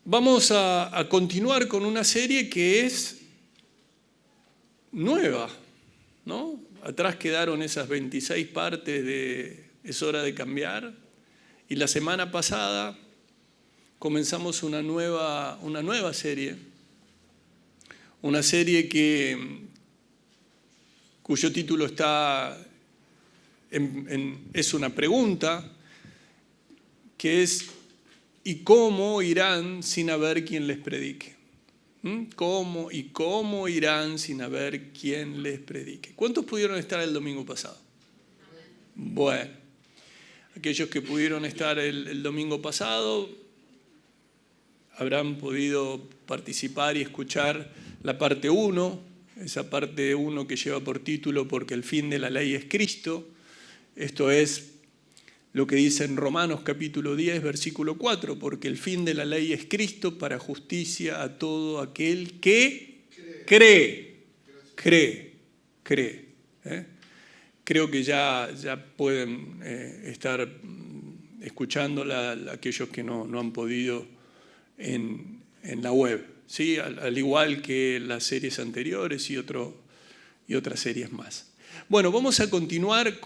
Vamos a continuar con una serie que es nueva, ¿no? Atrás quedaron esas 26 partes de Es hora de cambiar, y la semana pasada comenzamos una nueva serie, una serie cuyo título es una pregunta, que es: ¿y cómo irán sin haber quien les predique? ¿Cómo irán sin haber quien les predique? ¿Cuántos pudieron estar el domingo pasado? Bueno, aquellos que pudieron estar el domingo pasado habrán podido participar y escuchar la parte 1, esa parte 1 que lleva por título "Porque el fin de la ley es Cristo". Esto es lo que dice en Romanos capítulo 10, versículo 4, porque el fin de la ley es Cristo para justicia a todo aquel que cree. Creo que ya pueden estar escuchándola aquellos que no han podido en la web, ¿sí? Al igual que las series anteriores y otras series más. Bueno, vamos a continuar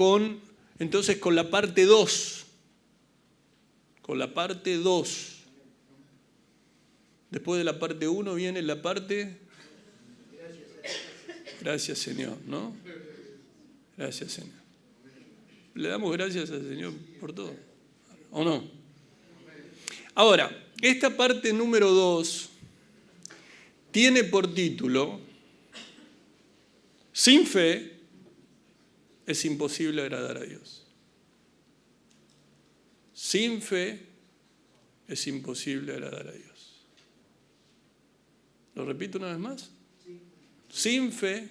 entonces con la parte 2. Con la parte 2. Después de la parte 1 viene la parte... Gracias, Señor, ¿no? Gracias, Señor. ¿Le damos gracias al Señor por todo? ¿O no? Ahora, esta parte número 2 tiene por título: Sin fe es imposible agradar a Dios. Sin fe es imposible agradar a Dios. ¿Lo repito una vez más? Sin fe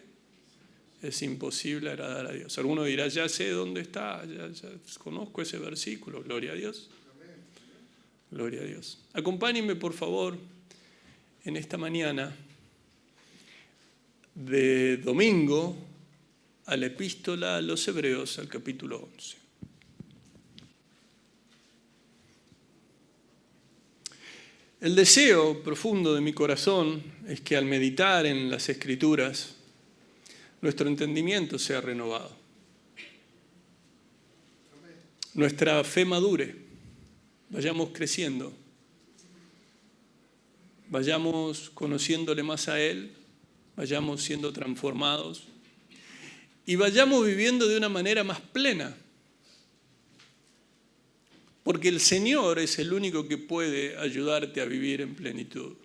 es imposible agradar a Dios. Alguno dirá: ya sé dónde está, ya conozco ese versículo. Gloria a Dios. Gloria a Dios. Acompáñenme, por favor, en esta mañana de domingo a la epístola a los Hebreos, al capítulo 11. El deseo profundo de mi corazón es que al meditar en las Escrituras, nuestro entendimiento sea renovado, nuestra fe madure, vayamos creciendo, vayamos conociéndole más a Él, vayamos siendo transformados y vayamos viviendo de una manera más plena. Porque el Señor es el único que puede ayudarte a vivir en plenitud.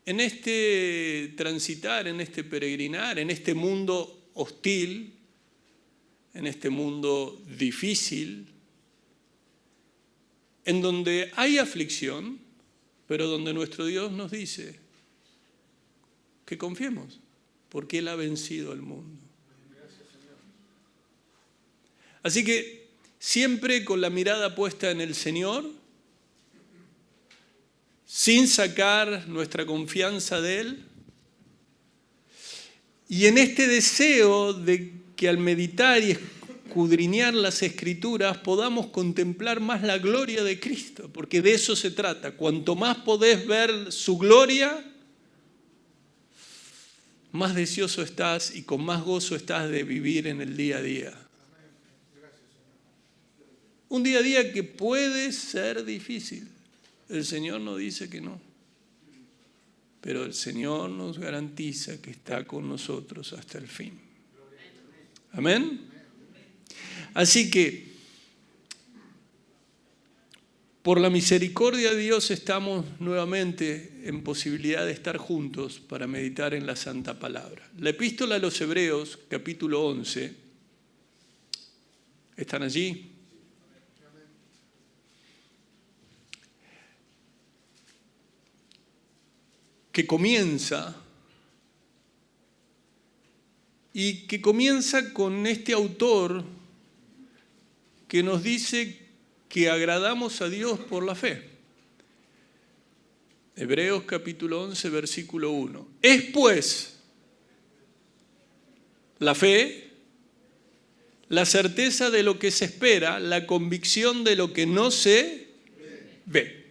En este transitar, en este peregrinar, en este mundo hostil, en este mundo difícil, en donde hay aflicción, pero donde nuestro Dios nos dice que confiemos, porque Él ha vencido al mundo. Así que siempre con la mirada puesta en el Señor, sin sacar nuestra confianza de Él, y en este deseo de que al meditar y escudriñar las Escrituras podamos contemplar más la gloria de Cristo, porque de eso se trata. Cuanto más podés ver su gloria, más deseoso estás y con más gozo estás de vivir en el día a día. Un día a día que puede ser difícil. El Señor no dice que no. Pero el Señor nos garantiza que está con nosotros hasta el fin. Amén. Así que, por la misericordia de Dios, estamos nuevamente en posibilidad de estar juntos para meditar en la Santa Palabra. La epístola a los Hebreos, capítulo 11, ¿están allí? Que comienza con este autor que nos dice que agradamos a Dios por la fe. Hebreos capítulo 11, versículo 1. Es pues la fe, la certeza de lo que se espera, la convicción de lo que no se ve.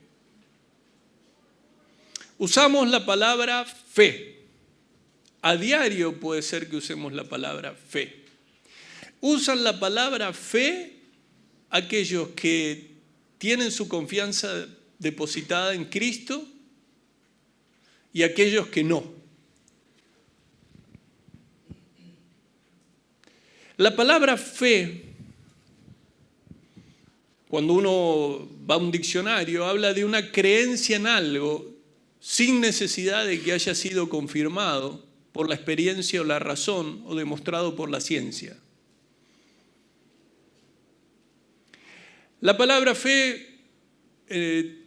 Usamos la palabra fe. A diario puede ser que usemos la palabra fe. Usan la palabra fe aquellos que tienen su confianza depositada en Cristo y aquellos que no. La palabra fe, cuando uno va a un diccionario, habla de una creencia en algo sin necesidad de que haya sido confirmado por la experiencia o la razón o demostrado por la ciencia. La palabra fe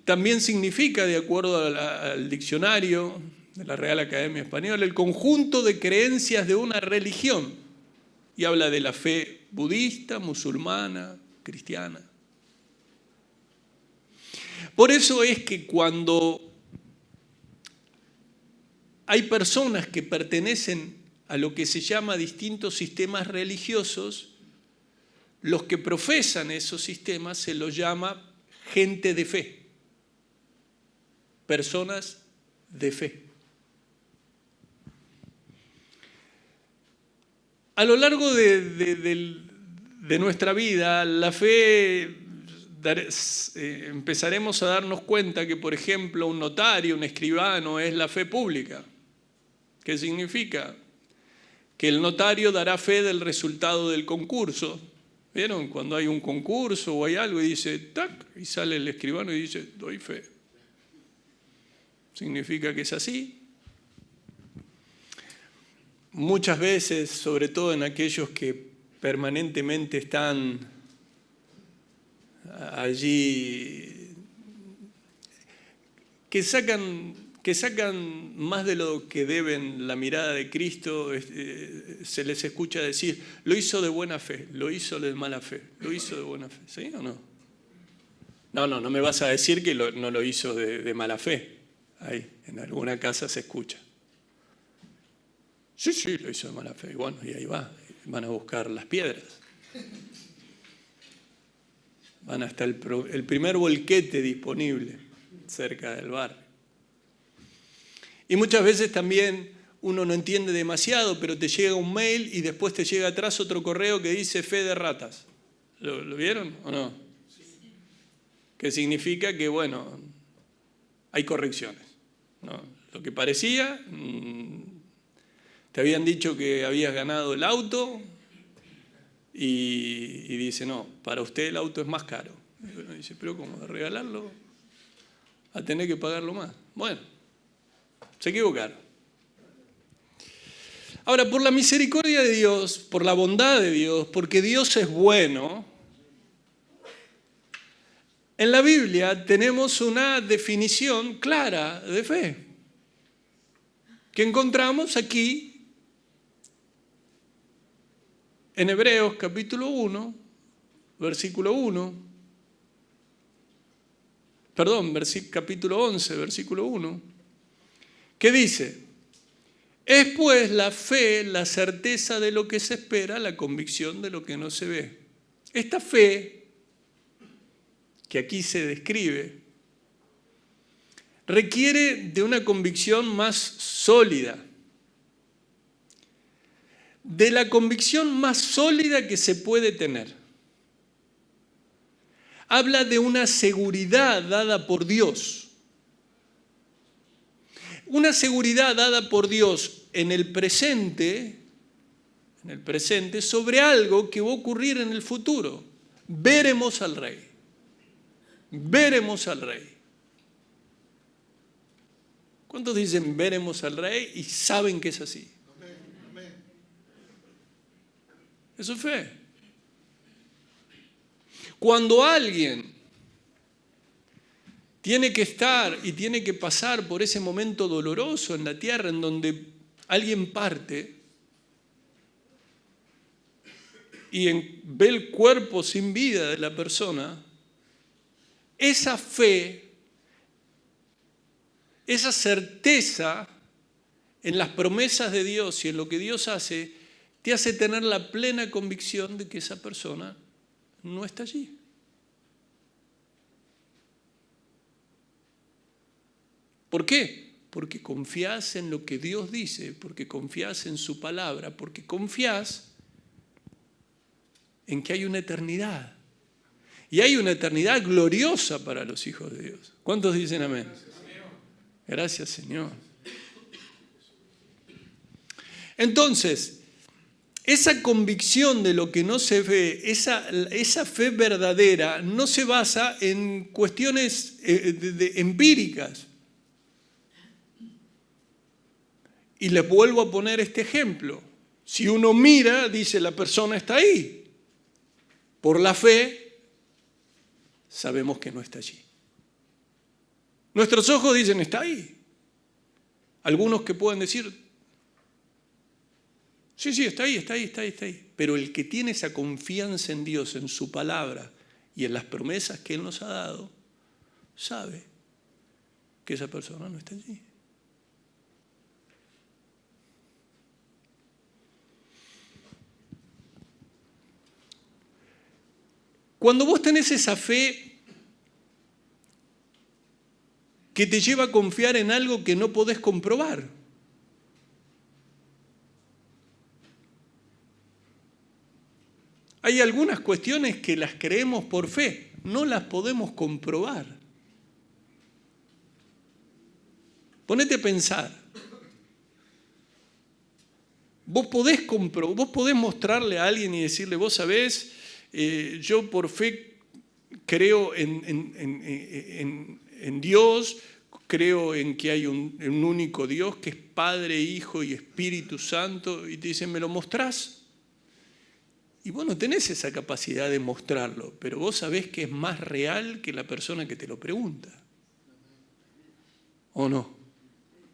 también significa, de acuerdo al diccionario de la Real Academia Española, el conjunto de creencias de una religión. Y habla de la fe budista, musulmana, cristiana. Por eso es que cuando hay personas que pertenecen a lo que se llama distintos sistemas religiosos, los que profesan esos sistemas se los llama gente de fe, personas de fe. A lo largo de nuestra vida, la fe, empezaremos a darnos cuenta que, por ejemplo, un notario, un escribano, es la fe pública. ¿Qué significa? Que el notario dará fe del resultado del concurso. ¿Vieron? Cuando hay un concurso o hay algo y dice, ¡tac! Y sale el escribano y dice, doy fe. ¿Significa que es así? Muchas veces, sobre todo en aquellos que permanentemente están allí, que sacan más de lo que deben la mirada de Cristo, se les escucha decir, lo hizo de buena fe, lo hizo de mala fe, lo hizo de buena fe. ¿Sí o no? No me vas a decir que no lo hizo de mala fe. Ahí, en alguna casa se escucha. Sí, lo hizo de mala fe. Y bueno, y ahí van a buscar las piedras. Van hasta el primer volquete disponible cerca del bar. Y muchas veces también uno no entiende demasiado, pero te llega un mail y después te llega atrás otro correo que dice fe de ratas. ¿Lo vieron o no? Que significa que, bueno, hay correcciones, ¿no? Lo que parecía, te habían dicho que habías ganado el auto y dice, no, para usted el auto es más caro. Y uno dice, pero ¿cómo? ¿De regalarlo? A tener que pagarlo más. Bueno, se equivocaron. Ahora, por la misericordia de Dios, por la bondad de Dios, porque Dios es bueno, en la Biblia tenemos una definición clara de fe, que encontramos aquí en Hebreos capítulo 1, versículo 1, capítulo 11, versículo 1, que dice, es pues la fe la certeza de lo que se espera, la convicción de lo que no se ve. Esta fe, que aquí se describe, requiere de una convicción más sólida, de la convicción más sólida que se puede tener. Habla de una seguridad dada por Dios. Una seguridad dada por Dios en el presente sobre algo que va a ocurrir en el futuro. Veremos al Rey. Veremos al Rey. ¿Cuántos dicen veremos al Rey y saben que es así? Eso es fe. Cuando alguien tiene que estar y tiene que pasar por ese momento doloroso en la tierra en donde alguien parte y ve el cuerpo sin vida de la persona, esa fe, esa certeza en las promesas de Dios y en lo que Dios hace, te hace tener la plena convicción de que esa persona no está allí. ¿Por qué? porque confías en lo que Dios dice, porque confías en su palabra, porque confías en que hay una eternidad. Y hay una eternidad gloriosa para los hijos de Dios. ¿Cuántos dicen amén? Gracias, Señor. Entonces, esa convicción de lo que no se ve, esa fe verdadera, no se basa en cuestiones empíricas. Y les vuelvo a poner este ejemplo. Si uno mira, dice, la persona está ahí. Por la fe, sabemos que no está allí. Nuestros ojos dicen, está ahí. Algunos que pueden decir, sí, está ahí. Pero el que tiene esa confianza en Dios, en su palabra y en las promesas que Él nos ha dado, sabe que esa persona no está allí. Cuando vos tenés esa fe que te lleva a confiar en algo que no podés comprobar. Hay algunas cuestiones que las creemos por fe, no las podemos comprobar. Ponete a pensar. Vos podés mostrarle a alguien y decirle, vos sabés, yo por fe creo en Dios, creo en que hay un único Dios que es Padre, Hijo y Espíritu Santo, y te dicen, ¿me lo mostrás? Y vos no tenés esa capacidad de mostrarlo, pero vos sabés que es más real que la persona que te lo pregunta. ¿O no?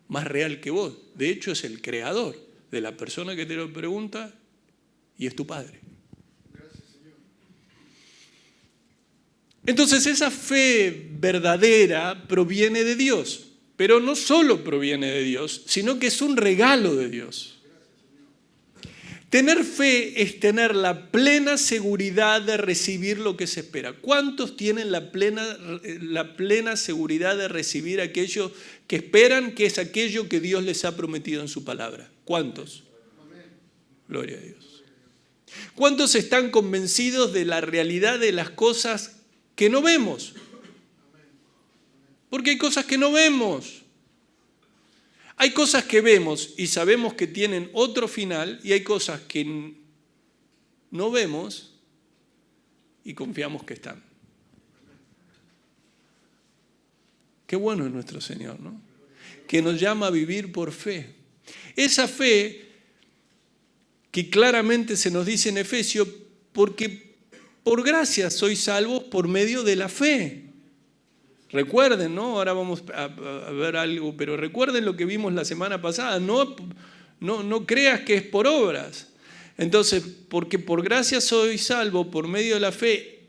Más real que vos. De hecho, es el creador de la persona que te lo pregunta y es tu Padre. Entonces esa fe verdadera proviene de Dios, pero no solo proviene de Dios, sino que es un regalo de Dios. Tener fe es tener la plena seguridad de recibir lo que se espera. ¿Cuántos tienen la plena seguridad de recibir aquello que esperan, que es aquello que Dios les ha prometido en su palabra? ¿Cuántos? Gloria a Dios. ¿Cuántos están convencidos de la realidad de las cosas que no vemos? Porque hay cosas que no vemos. Hay cosas que vemos y sabemos que tienen otro final, y hay cosas que no vemos y confiamos que están. Qué bueno es nuestro Señor, ¿no? Que nos llama a vivir por fe. Esa fe que claramente se nos dice en Efesios, porque por gracia sois salvos por medio de la fe. Recuerden, ¿no? Ahora vamos a ver algo, pero recuerden lo que vimos la semana pasada. No creas que es por obras. Entonces, porque por gracia sois salvos por medio de la fe,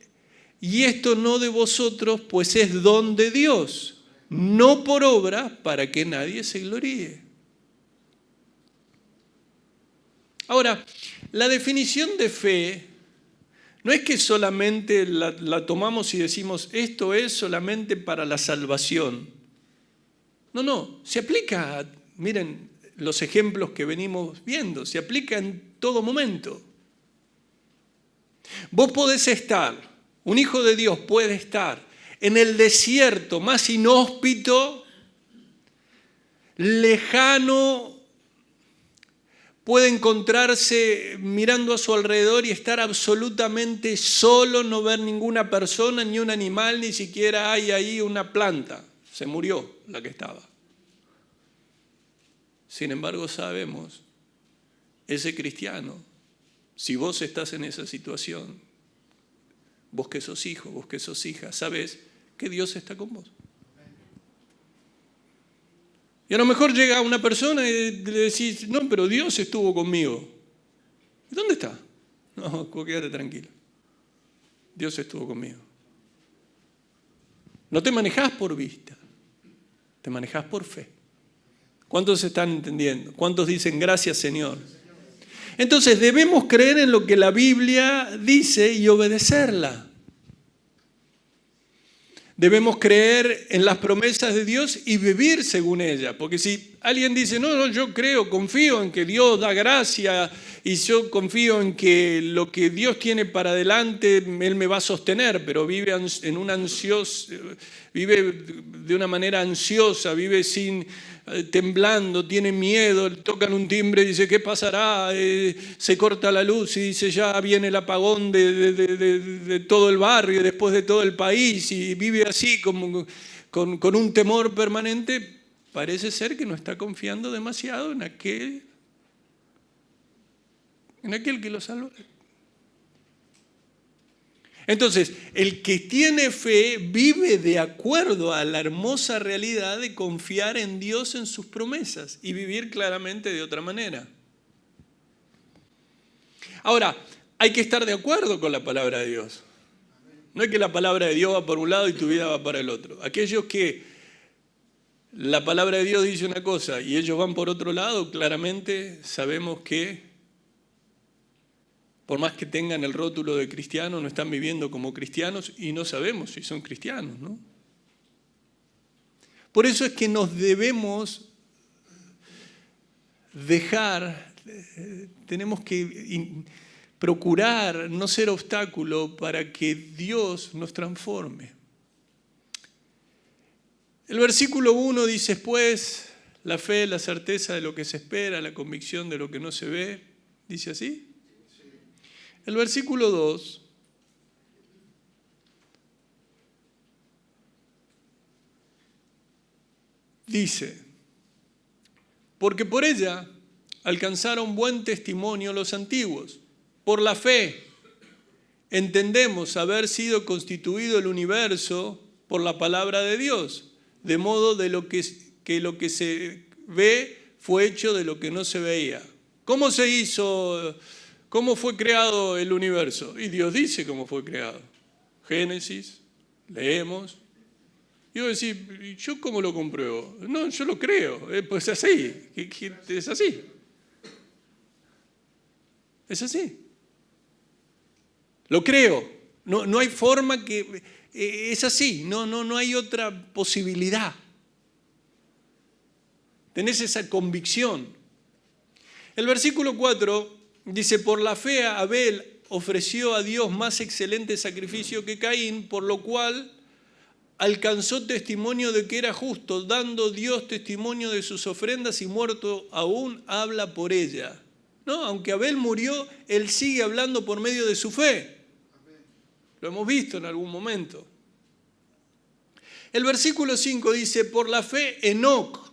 y esto no de vosotros, pues es don de Dios, no por obras, para que nadie se gloríe. Ahora, la definición de fe no es que solamente la tomamos y decimos, esto es solamente para la salvación. No, se aplica, miren los ejemplos que venimos viendo, se aplica en todo momento. Vos podés estar, un hijo de Dios puede estar en el desierto más inhóspito, lejano, puede encontrarse mirando a su alrededor y estar absolutamente solo, no ver ninguna persona, ni un animal, ni siquiera hay ahí una planta. Se murió la que estaba. Sin embargo, sabemos, ese cristiano, si vos estás en esa situación, vos que sos hijo, vos que sos hija, sabés que Dios está con vos. Y a lo mejor llega una persona y le decís, no, pero Dios estuvo conmigo. ¿Y dónde está? No, quédate tranquilo. Dios estuvo conmigo. No te manejás por vista, te manejás por fe. ¿Cuántos están entendiendo? ¿Cuántos dicen gracias, Señor? Entonces debemos creer en lo que la Biblia dice y obedecerla. Debemos creer en las promesas de Dios y vivir según ellas. Porque si alguien dice, no, yo creo, confío en que Dios da gracia y yo confío en que lo que Dios tiene para adelante, Él me va a sostener, pero vive vive de una manera ansiosa, vive temblando, tiene miedo, tocan un timbre y dice, ¿qué pasará? Se corta la luz y dice, ya viene el apagón de todo el barrio, después de todo el país, y vive así como con un temor permanente. Parece ser que no está confiando demasiado en aquel que lo salvó. Entonces, el que tiene fe vive de acuerdo a la hermosa realidad de confiar en Dios en sus promesas y vivir claramente de otra manera. Ahora, hay que estar de acuerdo con la palabra de Dios. No es que la palabra de Dios va por un lado y tu vida va para el otro. Aquellos que la palabra de Dios dice una cosa y ellos van por otro lado, claramente sabemos que por más que tengan el rótulo de cristiano, no están viviendo como cristianos y no sabemos si son cristianos, ¿no? Por eso es que nos debemos tenemos que procurar no ser obstáculo para que Dios nos transforme. El versículo 1 dice, pues, la fe, la certeza de lo que se espera, la convicción de lo que no se ve. ¿Dice así? El versículo 2 dice, porque por ella alcanzaron buen testimonio los antiguos. Por la fe entendemos haber sido constituido el universo por la palabra de Dios, de modo de que lo que se ve fue hecho de lo que no se veía. ¿Cómo se hizo? ¿Cómo fue creado el universo? Y Dios dice cómo fue creado. Génesis, leemos. Y vos decís, ¿yo cómo lo compruebo? No, yo lo creo. Pues es así. Es así. Es así. Lo creo. No hay forma que... Es así. No hay otra posibilidad. Tenés esa convicción. El versículo 4 dice, por la fe Abel ofreció a Dios más excelente sacrificio que Caín, por lo cual alcanzó testimonio de que era justo, dando Dios testimonio de sus ofrendas y muerto aún habla por ella. ¿No? Aunque Abel murió, él sigue hablando por medio de su fe. Lo hemos visto en algún momento. El versículo 5 dice, por la fe Enoc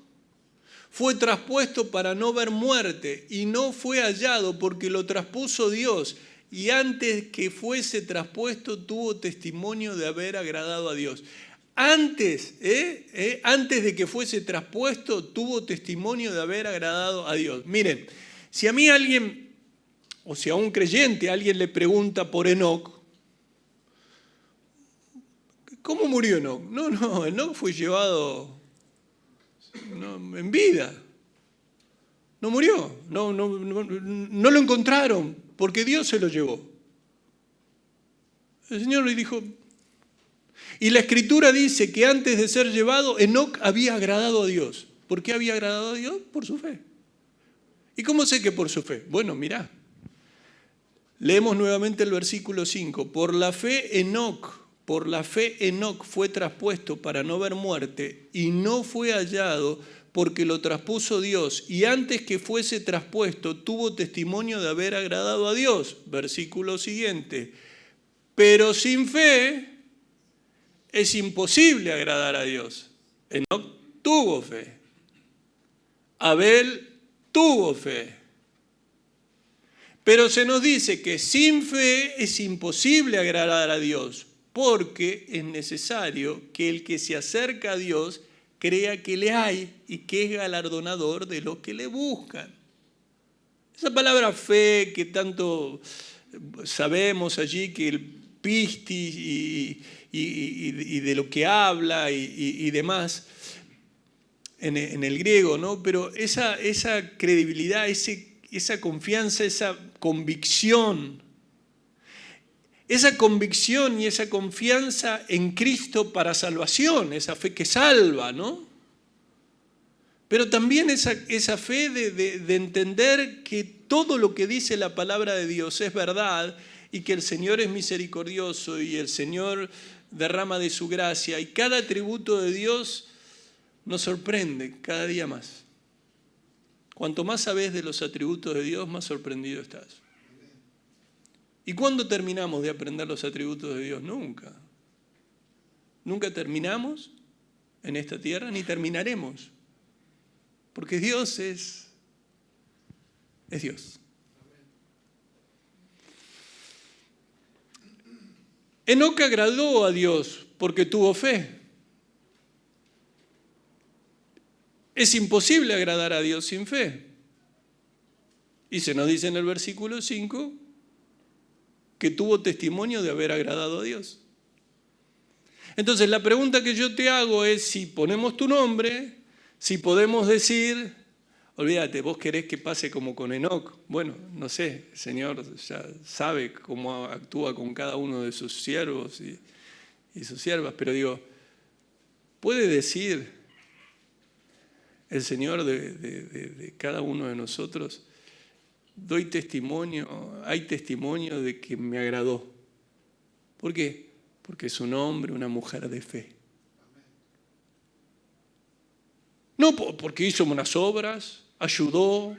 fue traspuesto para no ver muerte y no fue hallado porque lo traspuso Dios, y antes que fuese traspuesto tuvo testimonio de haber agradado a Dios. Antes de que fuese traspuesto tuvo testimonio de haber agradado a Dios. Miren, si a mí alguien, o si a un creyente alguien le pregunta por Enoc, ¿cómo murió Enoc? No, Enoc fue llevado en vida. No murió, no lo encontraron porque Dios se lo llevó. El Señor le dijo, y la Escritura dice que antes de ser llevado, Enoc había agradado a Dios. ¿Por qué había agradado a Dios? Por su fe. ¿Y cómo sé que por su fe? Bueno, mirá, leemos nuevamente el versículo 5. Por la fe Enoc fue traspuesto para no ver muerte y no fue hallado porque lo traspuso Dios, y antes que fuese traspuesto tuvo testimonio de haber agradado a Dios. Versículo siguiente. Pero sin fe es imposible agradar a Dios. Enoc tuvo fe. Abel tuvo fe. Pero se nos dice que sin fe es imposible agradar a Dios, porque es necesario que el que se acerca a Dios crea que le hay y que es galardonador de los que le buscan. Esa palabra fe que tanto sabemos allí, que el pistis y de lo que habla y demás en el griego, ¿no? Pero esa credibilidad, esa confianza, esa convicción esa convicción y esa confianza en Cristo para salvación, esa fe que salva, ¿no? Pero también esa fe de entender que todo lo que dice la palabra de Dios es verdad y que el Señor es misericordioso y el Señor derrama de su gracia y cada atributo de Dios nos sorprende cada día más. Cuanto más sabes de los atributos de Dios, más sorprendido estás. ¿Y cuándo terminamos de aprender los atributos de Dios? Nunca. Nunca terminamos en esta tierra, ni terminaremos. Porque Dios es Dios. Enoc agradó a Dios porque tuvo fe. Es imposible agradar a Dios sin fe. Y se nos dice en el versículo 5 que tuvo testimonio de haber agradado a Dios. Entonces la pregunta que yo te hago es si ponemos tu nombre, si podemos decir, olvídate, vos querés que pase como con Enoc. Bueno, no sé, el Señor ya sabe cómo actúa con cada uno de sus siervos y sus siervas, pero digo, ¿puede decir el Señor de cada uno de nosotros? Doy testimonio, hay testimonio de que me agradó. ¿Por qué? Porque es un hombre, una mujer de fe. No porque hizo unas obras, ayudó,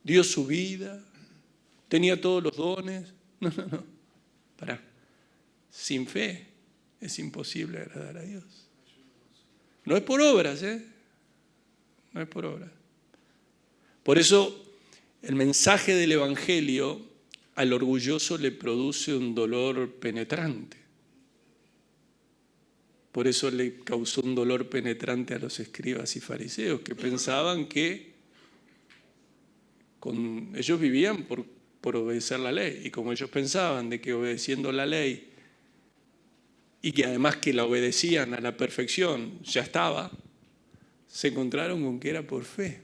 dio su vida, tenía todos los dones. No. Pará. Sin fe es imposible agradar a Dios. No es por obras, No es por obras. Por eso el mensaje del Evangelio al orgulloso le produce un dolor penetrante. Por eso le causó un dolor penetrante a los escribas y fariseos, que pensaban que ellos vivían por obedecer la ley. Y como ellos pensaban de que obedeciendo la ley, y que además que la obedecían a la perfección, ya estaba, se encontraron con que era por fe.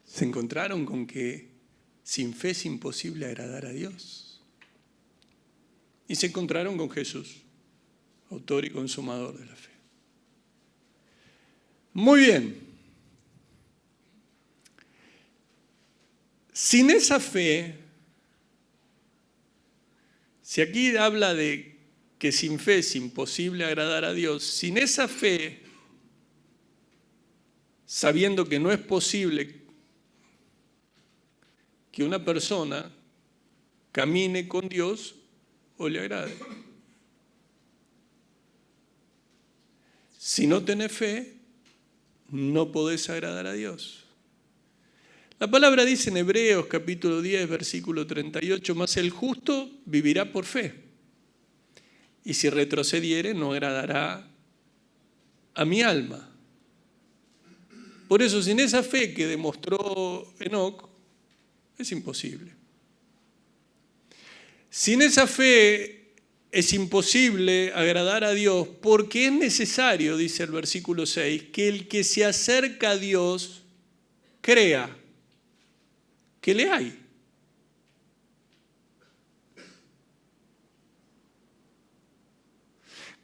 Se encontraron con que sin fe es imposible agradar a Dios. Y se encontraron con Jesús, autor y consumador de la fe. Muy bien. Sin esa fe, si aquí habla de que sin fe es imposible agradar a Dios, sin esa fe, sabiendo que no es posible que una persona camine con Dios o le agrade. Si no tenés fe, no podés agradar a Dios. La palabra dice en Hebreos capítulo 10, versículo 38, mas el justo vivirá por fe. Y si retrocediere, no agradará a mi alma. Por eso, sin esa fe que demostró Enoc, es imposible. Sin esa fe es imposible agradar a Dios porque es necesario, dice el versículo 6, que el que se acerca a Dios crea que le hay.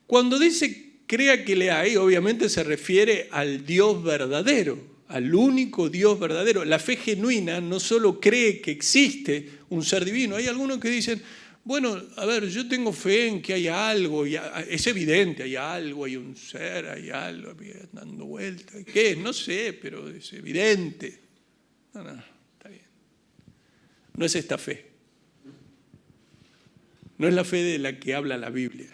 Cuando dice crea que le hay, obviamente se refiere al Dios verdadero, al único Dios verdadero. La fe genuina no solo cree que existe un ser divino. Hay algunos que dicen, bueno, a ver, yo tengo fe en que hay algo, es evidente, hay algo, hay un ser, hay algo dando vueltas. ¿Qué es? No sé, pero es evidente. No, está bien. No es esta fe. No es la fe de la que habla la Biblia.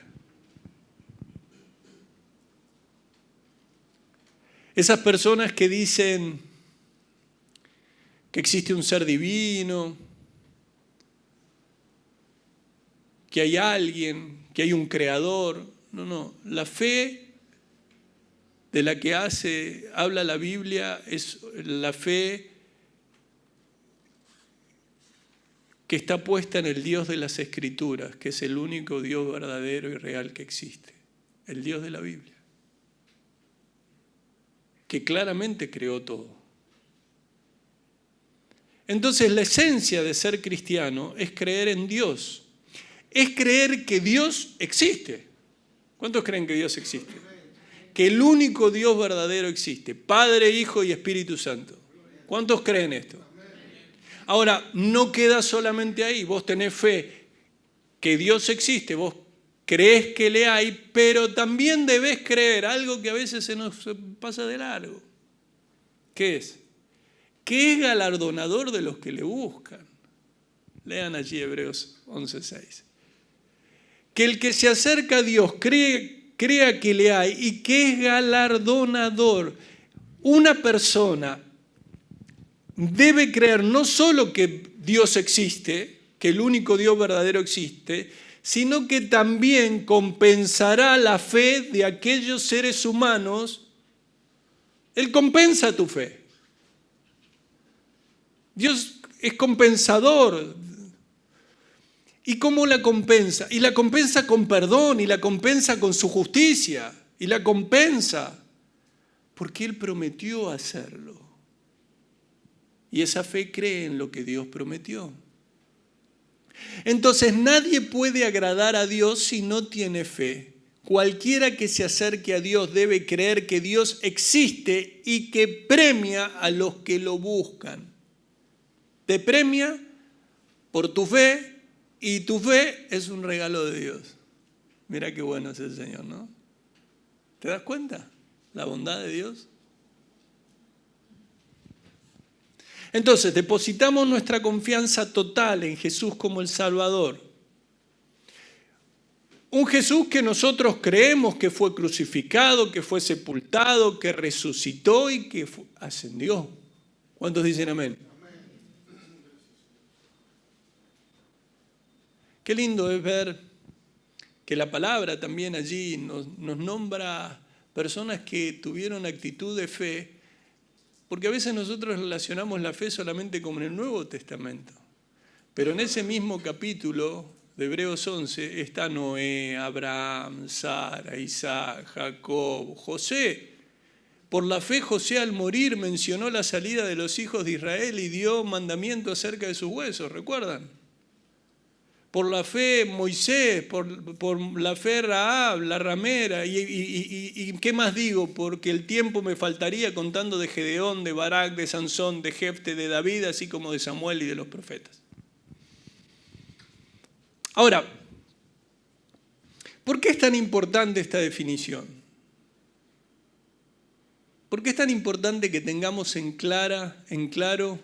Esas personas que dicen que existe un ser divino, que hay alguien, que hay un creador. No. La fe de la que habla la Biblia es la fe que está puesta en el Dios de las Escrituras, que es el único Dios verdadero y real que existe, el Dios de la Biblia, que claramente creó todo. Entonces la esencia de ser cristiano es creer en Dios. Es creer que Dios existe. ¿Cuántos creen que Dios existe? Que el único Dios verdadero existe. Padre, Hijo y Espíritu Santo. ¿Cuántos creen esto? Ahora, no queda solamente ahí. Vos tenés fe que Dios existe, vos creés que le hay, pero también debés creer algo que a veces se nos pasa de largo. ¿Qué es? Que es galardonador de los que le buscan. Lean allí Hebreos 11:6. Que el que se acerca a Dios crea que le hay y que es galardonador. Una persona debe creer no solo que Dios existe, que el único Dios verdadero existe, sino que también compensará la fe de aquellos seres humanos. Él compensa tu fe. Dios es compensador. ¿Y cómo la compensa? Y la compensa con perdón, y la compensa con su justicia, y la compensa porque Él prometió hacerlo. Y esa fe cree en lo que Dios prometió. Entonces nadie puede agradar a Dios si no tiene fe. Cualquiera que se acerque a Dios debe creer que Dios existe y que premia a los que lo buscan. Te premia por tu fe y tu fe es un regalo de Dios. Mira qué bueno es el Señor, ¿no? ¿Te das cuenta? La bondad de Dios. Entonces, depositamos nuestra confianza total en Jesús como el Salvador. Un Jesús que nosotros creemos que fue crucificado, que fue sepultado, que resucitó y que ascendió. ¿Cuántos dicen amén? Qué lindo es ver que la palabra también allí nos nombra personas que tuvieron actitud de fe, porque a veces nosotros relacionamos la fe solamente con el Nuevo Testamento. Pero en ese mismo capítulo de Hebreos 11 está Noé, Abraham, Sara, Isaac, Jacob, José. Por la fe José al morir mencionó la salida de los hijos de Israel y dio mandamiento acerca de sus huesos, ¿recuerdan? Por la fe Moisés, por la fe Rahab, la ramera, y ¿qué más digo? Porque el tiempo me faltaría contando de Gedeón, de Barak, de Sansón, de Jefte, de David, así como de Samuel y de los profetas. Ahora, ¿por qué es tan importante esta definición? ¿Por qué es tan importante que tengamos en claro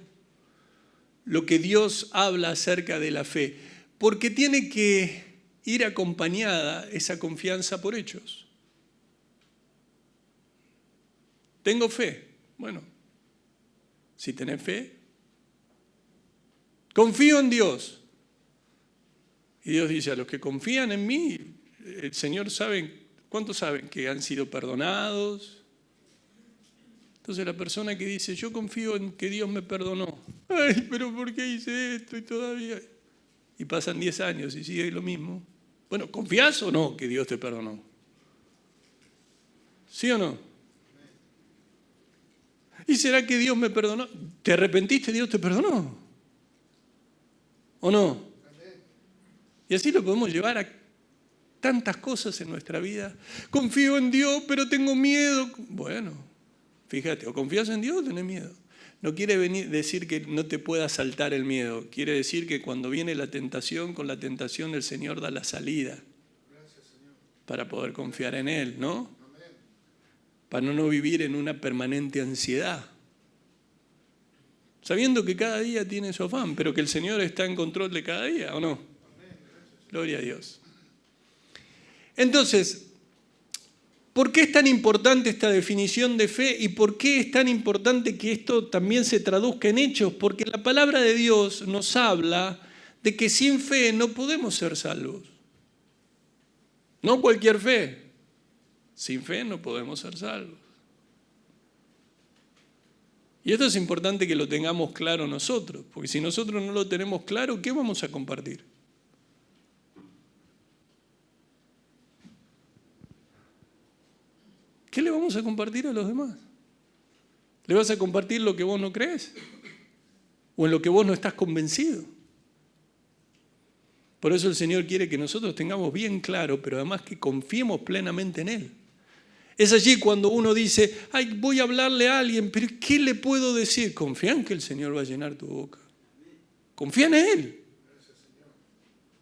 lo que Dios habla acerca de la fe? Porque tiene que ir acompañada esa confianza por hechos. Tengo fe. Bueno, si tenés fe, confío en Dios. Y Dios dice, a los que confían en mí, el Señor sabe, ¿cuántos saben que han sido perdonados? Entonces la persona que dice, yo confío en que Dios me perdonó. Ay, pero ¿por qué hice esto y todavía? Y pasan 10 años y sigue lo mismo. Bueno, ¿confías o no que Dios te perdonó? ¿Sí o no? ¿Y será que Dios me perdonó? ¿Te arrepentiste? ¿Dios te perdonó? ¿O no? Y así lo podemos llevar a tantas cosas en nuestra vida. Confío en Dios, pero tengo miedo. Bueno, fíjate, o confías en Dios o tenés miedo. No quiere decir que no te pueda asaltar el miedo. Quiere decir que cuando viene la tentación, con la tentación el Señor da la salida para poder confiar en Él, ¿no? Para no vivir en una permanente ansiedad. Sabiendo que cada día tiene su afán, pero que el Señor está en control de cada día, ¿o no? Gloria a Dios. Entonces, ¿por qué es tan importante esta definición de fe y por qué es tan importante que esto también se traduzca en hechos? Porque la palabra de Dios nos habla de que sin fe no podemos ser salvos. No cualquier fe. Sin fe no podemos ser salvos. Y esto es importante que lo tengamos claro nosotros, porque si nosotros no lo tenemos claro, ¿qué vamos a compartir? ¿Qué le vamos a compartir a los demás? ¿Le vas a compartir lo que vos no crees? o en lo que vos no estás convencido. Por eso el Señor quiere que nosotros tengamos bien claro, pero además que confiemos plenamente en Él. Es allí cuando uno dice, ay, voy a hablarle a alguien, pero ¿qué le puedo decir? Confía en que el Señor va a llenar tu boca. Confía en Él.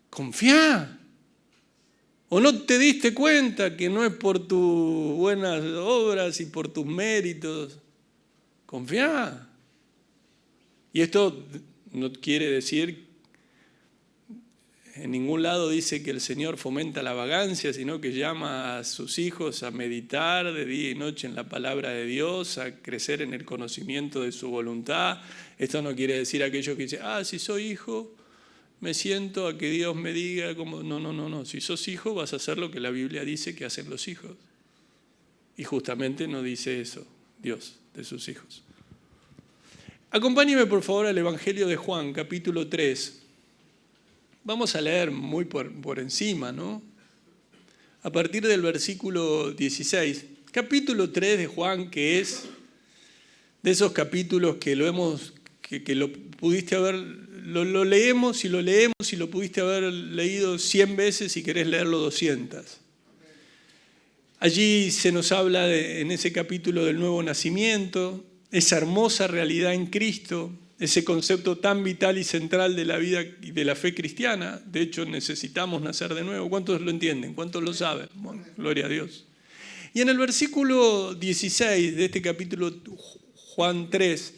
Confía. ¿O no te diste cuenta que no es por tus buenas obras y por tus méritos? Confía. Y esto no quiere decir, en ningún lado dice que el Señor fomenta la vagancia, sino que llama a sus hijos a meditar de día y noche en la palabra de Dios, a crecer en el conocimiento de su voluntad. Esto no quiere decir aquellos que dicen, si soy hijo, me siento a que Dios me diga cómo. No. Si sos hijo, vas a hacer lo que la Biblia dice que hacen los hijos. Y justamente no dice eso Dios de sus hijos. Acompáñeme por favor al Evangelio de Juan, capítulo 3. Vamos a leer muy por encima, ¿no? A partir del versículo 16. Capítulo 3 de Juan, que es de esos capítulos que lo pudiste haber, lo leemos y lo pudiste haber leído 100 veces si querés leerlo 200. Allí se nos habla en ese capítulo del nuevo nacimiento, esa hermosa realidad en Cristo, ese concepto tan vital y central de la vida y de la fe cristiana. De hecho, necesitamos nacer de nuevo. ¿Cuántos lo entienden? ¿Cuántos lo saben? Bueno, gloria a Dios. Y en el versículo 16 de este capítulo Juan 3,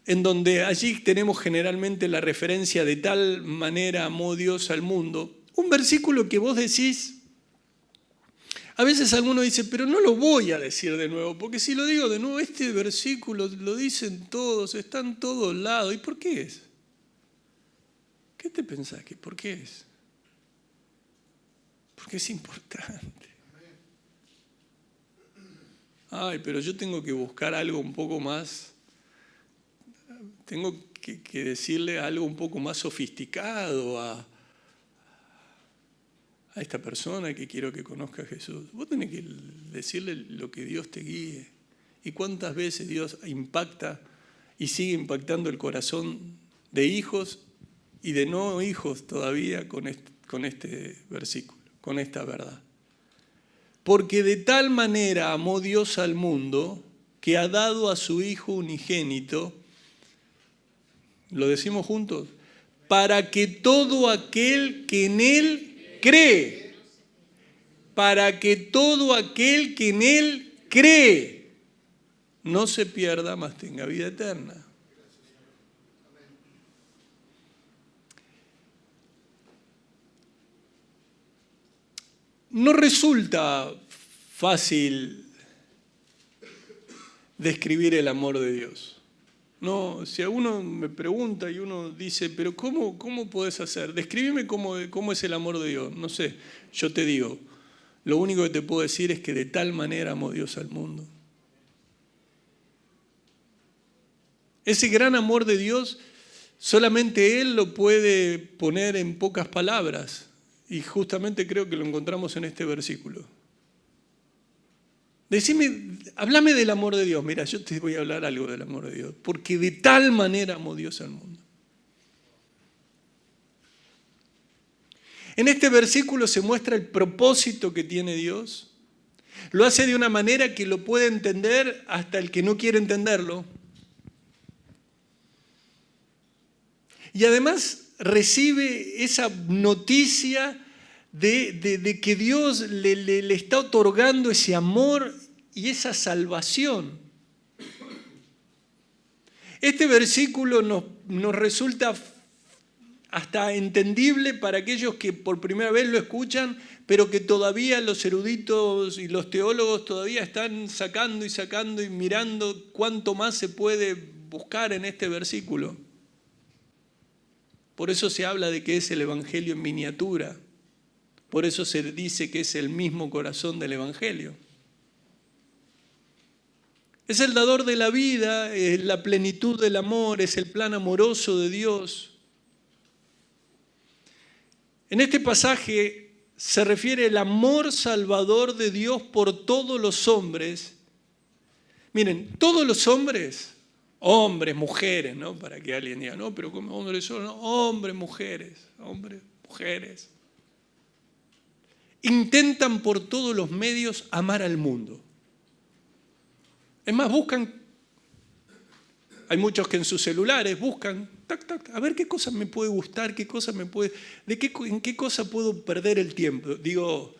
en donde allí tenemos generalmente la referencia de tal manera amó Dios al mundo, un versículo que vos decís, a veces alguno dice, pero no lo voy a decir de nuevo, porque si lo digo de nuevo, este versículo lo dicen todos, está en todos lados. ¿Y por qué es? ¿Qué te pensás que por qué es? Porque es importante. Pero yo tengo que buscar algo un poco más, tengo que decirle algo un poco más sofisticado a esta persona que quiero que conozca a Jesús. Vos tenés que decirle lo que Dios te guíe. Y cuántas veces Dios impacta y sigue impactando el corazón de hijos y de no hijos todavía con este versículo, con esta verdad. Porque de tal manera amó Dios al mundo que ha dado a su Hijo unigénito, ¿lo decimos juntos? Para que todo aquel que en Él cree, para que todo aquel que en Él cree no se pierda, mas tenga vida eterna. No resulta fácil describir el amor de Dios. No, si a uno me pregunta y uno dice, pero ¿cómo podés hacer? Descríbeme cómo es el amor de Dios. No sé, yo te digo, lo único que te puedo decir es que de tal manera amó Dios al mundo. Ese gran amor de Dios, solamente Él lo puede poner en pocas palabras. Y justamente creo que lo encontramos en este versículo. Háblame del amor de Dios. Mira, yo te voy a hablar algo del amor de Dios. Porque de tal manera amó Dios al mundo. En este versículo se muestra el propósito que tiene Dios. Lo hace de una manera que lo puede entender hasta el que no quiere entenderlo. Y además recibe esa noticia de que Dios le está otorgando ese amor y esa salvación. Este versículo nos resulta hasta entendible para aquellos que por primera vez lo escuchan, pero que todavía los eruditos y los teólogos todavía están sacando y mirando cuánto más se puede buscar en este versículo. Por eso se habla de que es el Evangelio en miniatura. Por eso se dice que es el mismo corazón del Evangelio. Es el dador de la vida, es la plenitud del amor, es el plan amoroso de Dios. En este pasaje se refiere al amor salvador de Dios por todos los hombres. Miren, todos los hombres Hombres, mujeres, ¿no? Para que alguien diga, no, pero como hombres solo, no, hombres, mujeres. Intentan por todos los medios amar al mundo. Es más, hay muchos que en sus celulares buscan, a ver qué cosa me puede gustar, en qué cosa puedo perder el tiempo. Digo,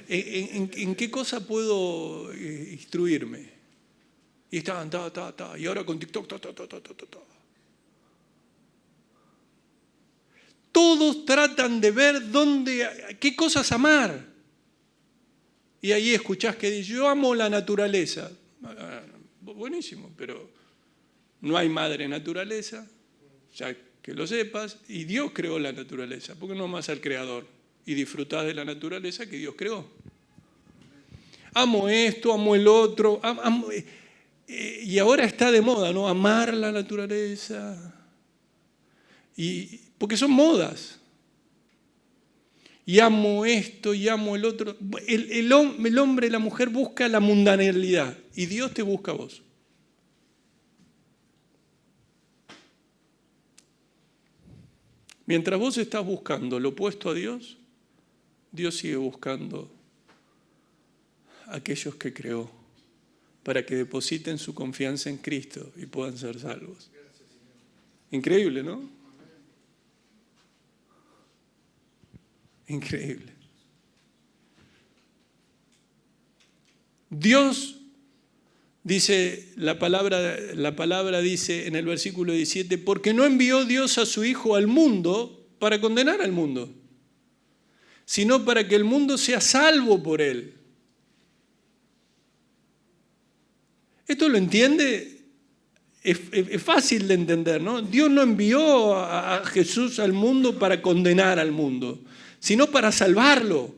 en qué cosa puedo instruirme. Y estaban, y ahora con TikTok, Todos tratan de ver qué cosas amar. Y ahí escuchás que dice, yo amo la naturaleza. Buenísimo, pero no hay madre naturaleza, ya que lo sepas, y Dios creó la naturaleza. ¿Por qué no amas al Creador y disfrutás de la naturaleza que Dios creó? Amo esto, amo el otro, y ahora está de moda, ¿no? Amar la naturaleza. Porque son modas. Y amo esto, y amo el otro. El hombre y la mujer busca la mundanalidad, y Dios te busca a vos. Mientras vos estás buscando lo opuesto a Dios, Dios sigue buscando a aquellos que creó para que depositen su confianza en Cristo y puedan ser salvos. Increíble, ¿no? Increíble. Dios, dice la palabra dice en el versículo 17, porque no envió Dios a su Hijo al mundo para condenar al mundo, sino para que el mundo sea salvo por él. ¿Esto lo entiende? Es fácil de entender, ¿no? Dios no envió a Jesús al mundo para condenar al mundo, sino para salvarlo.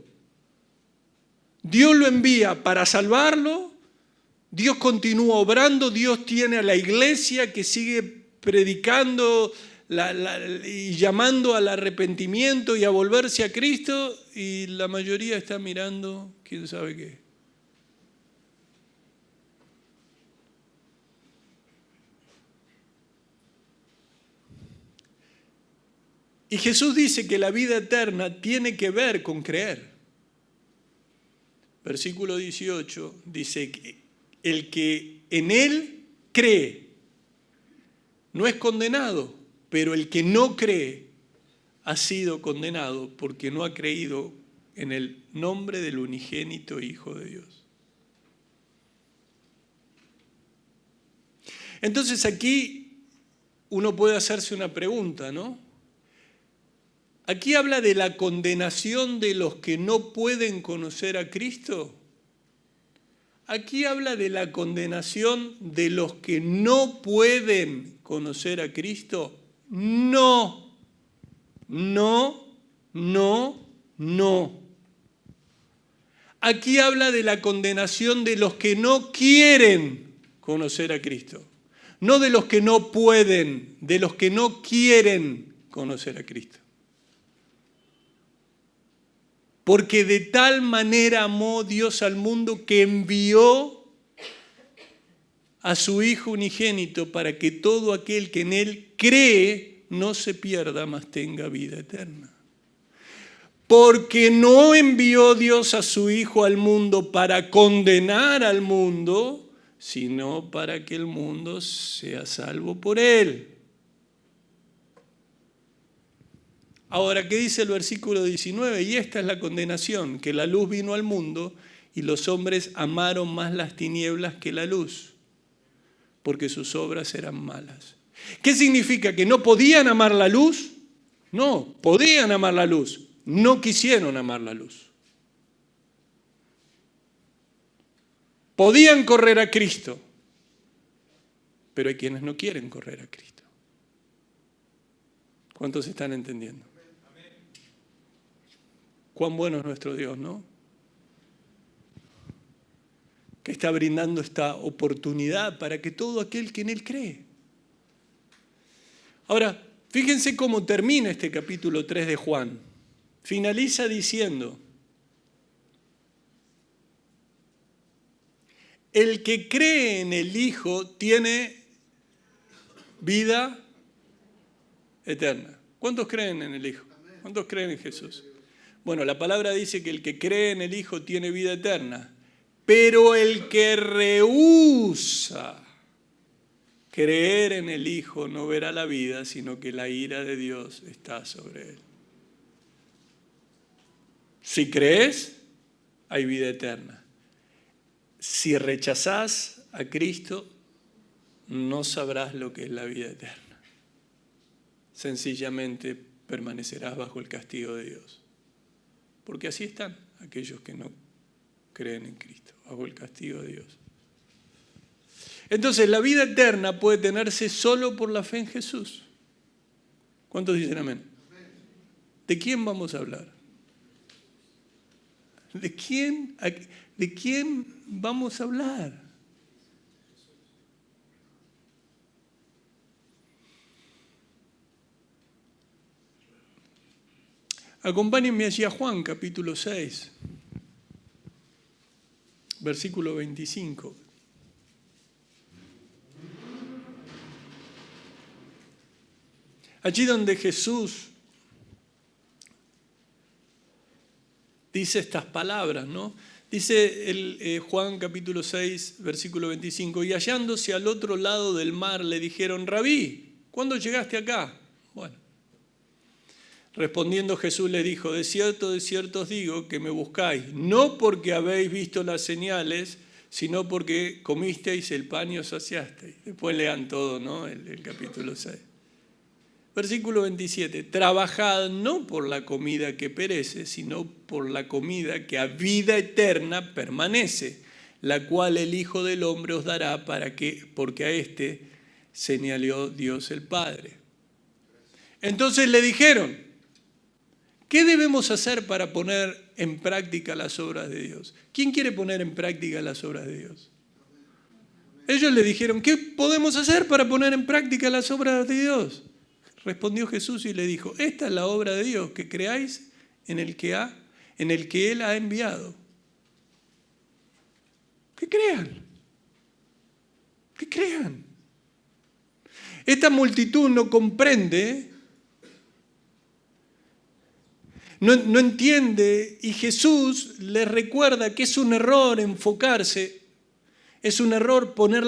Dios lo envía para salvarlo, Dios continúa obrando, Dios tiene a la iglesia que sigue predicando y llamando al arrepentimiento y a volverse a Cristo, y la mayoría está mirando quién sabe qué. Y Jesús dice que la vida eterna tiene que ver con creer. Versículo 18 dice que el que en Él cree no es condenado, pero el que no cree ha sido condenado porque no ha creído en el nombre del unigénito Hijo de Dios. Entonces aquí uno puede hacerse una pregunta, ¿no? Aquí habla de la condenación de los que no pueden conocer a Cristo. Aquí habla de la condenación de los que no pueden conocer a Cristo. No. Aquí habla de la condenación de los que no quieren conocer a Cristo. No de los que no pueden, de los que no quieren conocer a Cristo. Porque de tal manera amó Dios al mundo que envió a su Hijo unigénito para que todo aquel que en Él cree no se pierda, mas tenga vida eterna. Porque no envió Dios a su Hijo al mundo para condenar al mundo, sino para que el mundo sea salvo por Él. Ahora, ¿qué dice el versículo 19? Y esta es la condenación, que la luz vino al mundo y los hombres amaron más las tinieblas que la luz, porque sus obras eran malas. ¿Qué significa? ¿Que no podían amar la luz? No, podían amar la luz, no quisieron amar la luz. Podían correr a Cristo, pero hay quienes no quieren correr a Cristo. ¿Cuántos están entendiendo? Cuán bueno es nuestro Dios, ¿no? Que está brindando esta oportunidad para que todo aquel que en Él cree. Ahora, fíjense cómo termina este capítulo 3 de Juan. Finaliza diciendo: el que cree en el Hijo tiene vida eterna. ¿Cuántos creen en el Hijo? ¿Cuántos creen en Jesús? Bueno, la palabra dice que el que cree en el Hijo tiene vida eterna, pero el que rehúsa creer en el Hijo no verá la vida, sino que la ira de Dios está sobre él. Si crees, hay vida eterna. Si rechazás a Cristo, no sabrás lo que es la vida eterna. Sencillamente permanecerás bajo el castigo de Dios. Porque así están aquellos que no creen en Cristo, bajo el castigo de Dios. Entonces, la vida eterna puede tenerse solo por la fe en Jesús. ¿Cuántos dicen amén? ¿De quién vamos a hablar? ¿De quién vamos a hablar? Acompáñenme allí a Juan, capítulo 6, versículo 25. Allí donde Jesús dice estas palabras, ¿no? Dice Juan capítulo 6, versículo 25, y hallándose al otro lado del mar le dijeron, Rabí, ¿cuándo llegaste acá? Bueno, respondiendo Jesús le dijo, de cierto os digo que me buscáis, no porque habéis visto las señales, sino porque comisteis el pan y os saciasteis. Después lean todo, ¿no? El capítulo 6. Versículo 27, trabajad no por la comida que perece, sino por la comida que a vida eterna permanece, la cual el Hijo del Hombre os dará porque a éste señaló Dios el Padre. Entonces le dijeron, ¿qué debemos hacer para poner en práctica las obras de Dios? ¿Quién quiere poner en práctica las obras de Dios? Ellos le dijeron, ¿qué podemos hacer para poner en práctica las obras de Dios? Respondió Jesús y le dijo, esta es la obra de Dios, que creáis en el que Él ha enviado. Que crean. Que crean. Esta multitud no comprende, no entiende, y Jesús les recuerda que es un error enfocarse. Es un error poner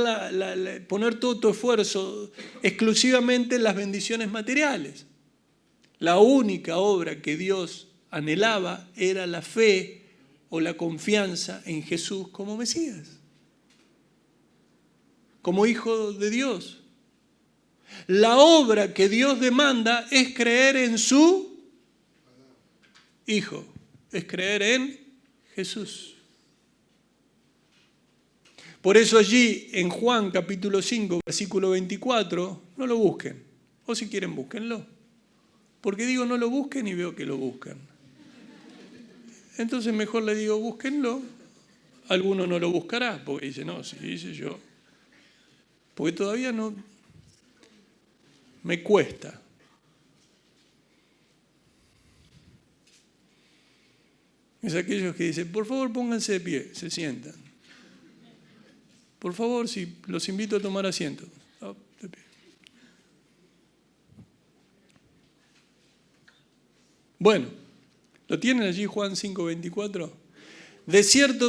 todo tu esfuerzo exclusivamente en las bendiciones materiales. La única obra que Dios anhelaba era la fe o la confianza en Jesús como Mesías, como Hijo de Dios. La obra que Dios demanda es creer en su Hijo, es creer en Jesús. Por eso allí en Juan capítulo 5, versículo 24, no lo busquen. O si quieren, búsquenlo. Porque digo no lo busquen y veo que lo buscan. Entonces mejor le digo búsquenlo. Alguno no lo buscará, porque dice, no, si dice yo. Porque todavía no me cuesta. Es aquellos que dicen, por favor pónganse de pie, se sientan. Por favor, si los invito a tomar asiento. Bueno, ¿lo tienen allí Juan 5:24? De cierto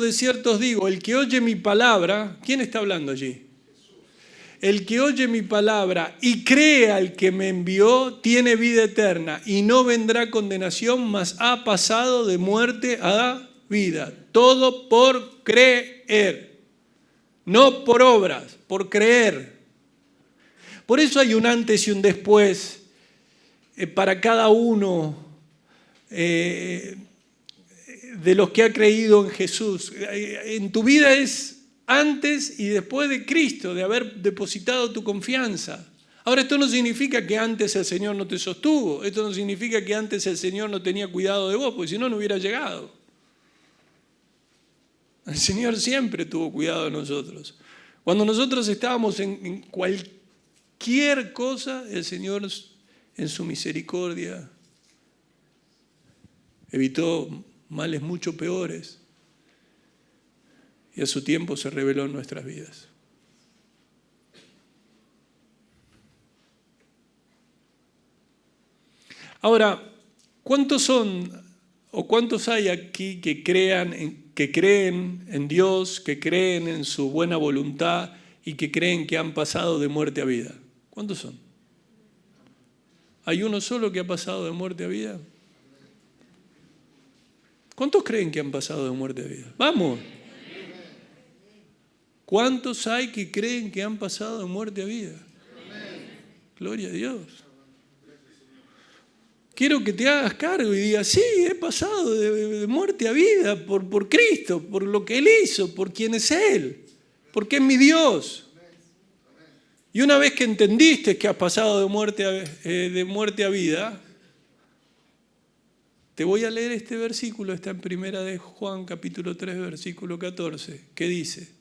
os digo, el que oye mi palabra, ¿quién está hablando allí? El que oye mi palabra y cree al que me envió, tiene vida eterna y no vendrá condenación, mas ha pasado de muerte a vida. Todo por creer. No por obras, por creer. Por eso hay un antes y un después para cada uno de los que ha creído en Jesús. En tu vida es antes y después de Cristo, de haber depositado tu confianza. Ahora, esto no significa que antes el Señor no te sostuvo. Esto no significa que antes el Señor no tenía cuidado de vos, porque si no, no hubiera llegado. El Señor siempre tuvo cuidado de nosotros. Cuando nosotros estábamos en cualquier cosa, el Señor en su misericordia evitó males mucho peores y a su tiempo se reveló en nuestras vidas. Ahora, ¿cuántos son o cuántos hay aquí que creen en Dios, que creen en su buena voluntad y que creen que han pasado de muerte a vida? ¿Cuántos son? ¿Hay uno solo que ha pasado de muerte a vida? ¿Cuántos creen que han pasado de muerte a vida? ¡Vamos! ¿Cuántos hay que creen que han pasado de muerte a vida? Gloria a Dios. Quiero que te hagas cargo y digas, sí, he pasado de muerte a vida por Cristo, por lo que Él hizo, por quién es Él, porque es mi Dios. Y una vez que entendiste que has pasado de muerte a vida, te voy a leer este versículo, está en 1 de Juan, capítulo 3, versículo 14, que dice,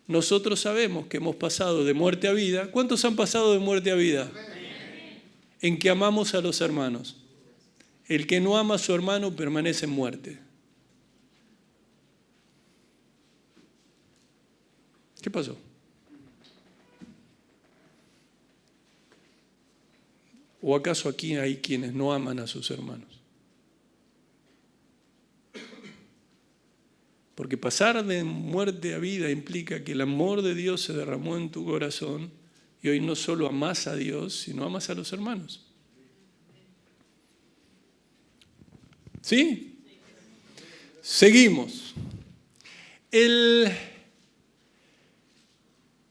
nosotros sabemos que hemos pasado de muerte a vida. ¿Cuántos han pasado de muerte a vida? En que amamos a los hermanos. El que no ama a su hermano permanece en muerte. ¿Qué pasó? ¿O acaso aquí hay quienes no aman a sus hermanos? Porque pasar de muerte a vida implica que el amor de Dios se derramó en tu corazón y hoy no solo amas a Dios, sino amas a los hermanos. ¿Sí? Seguimos.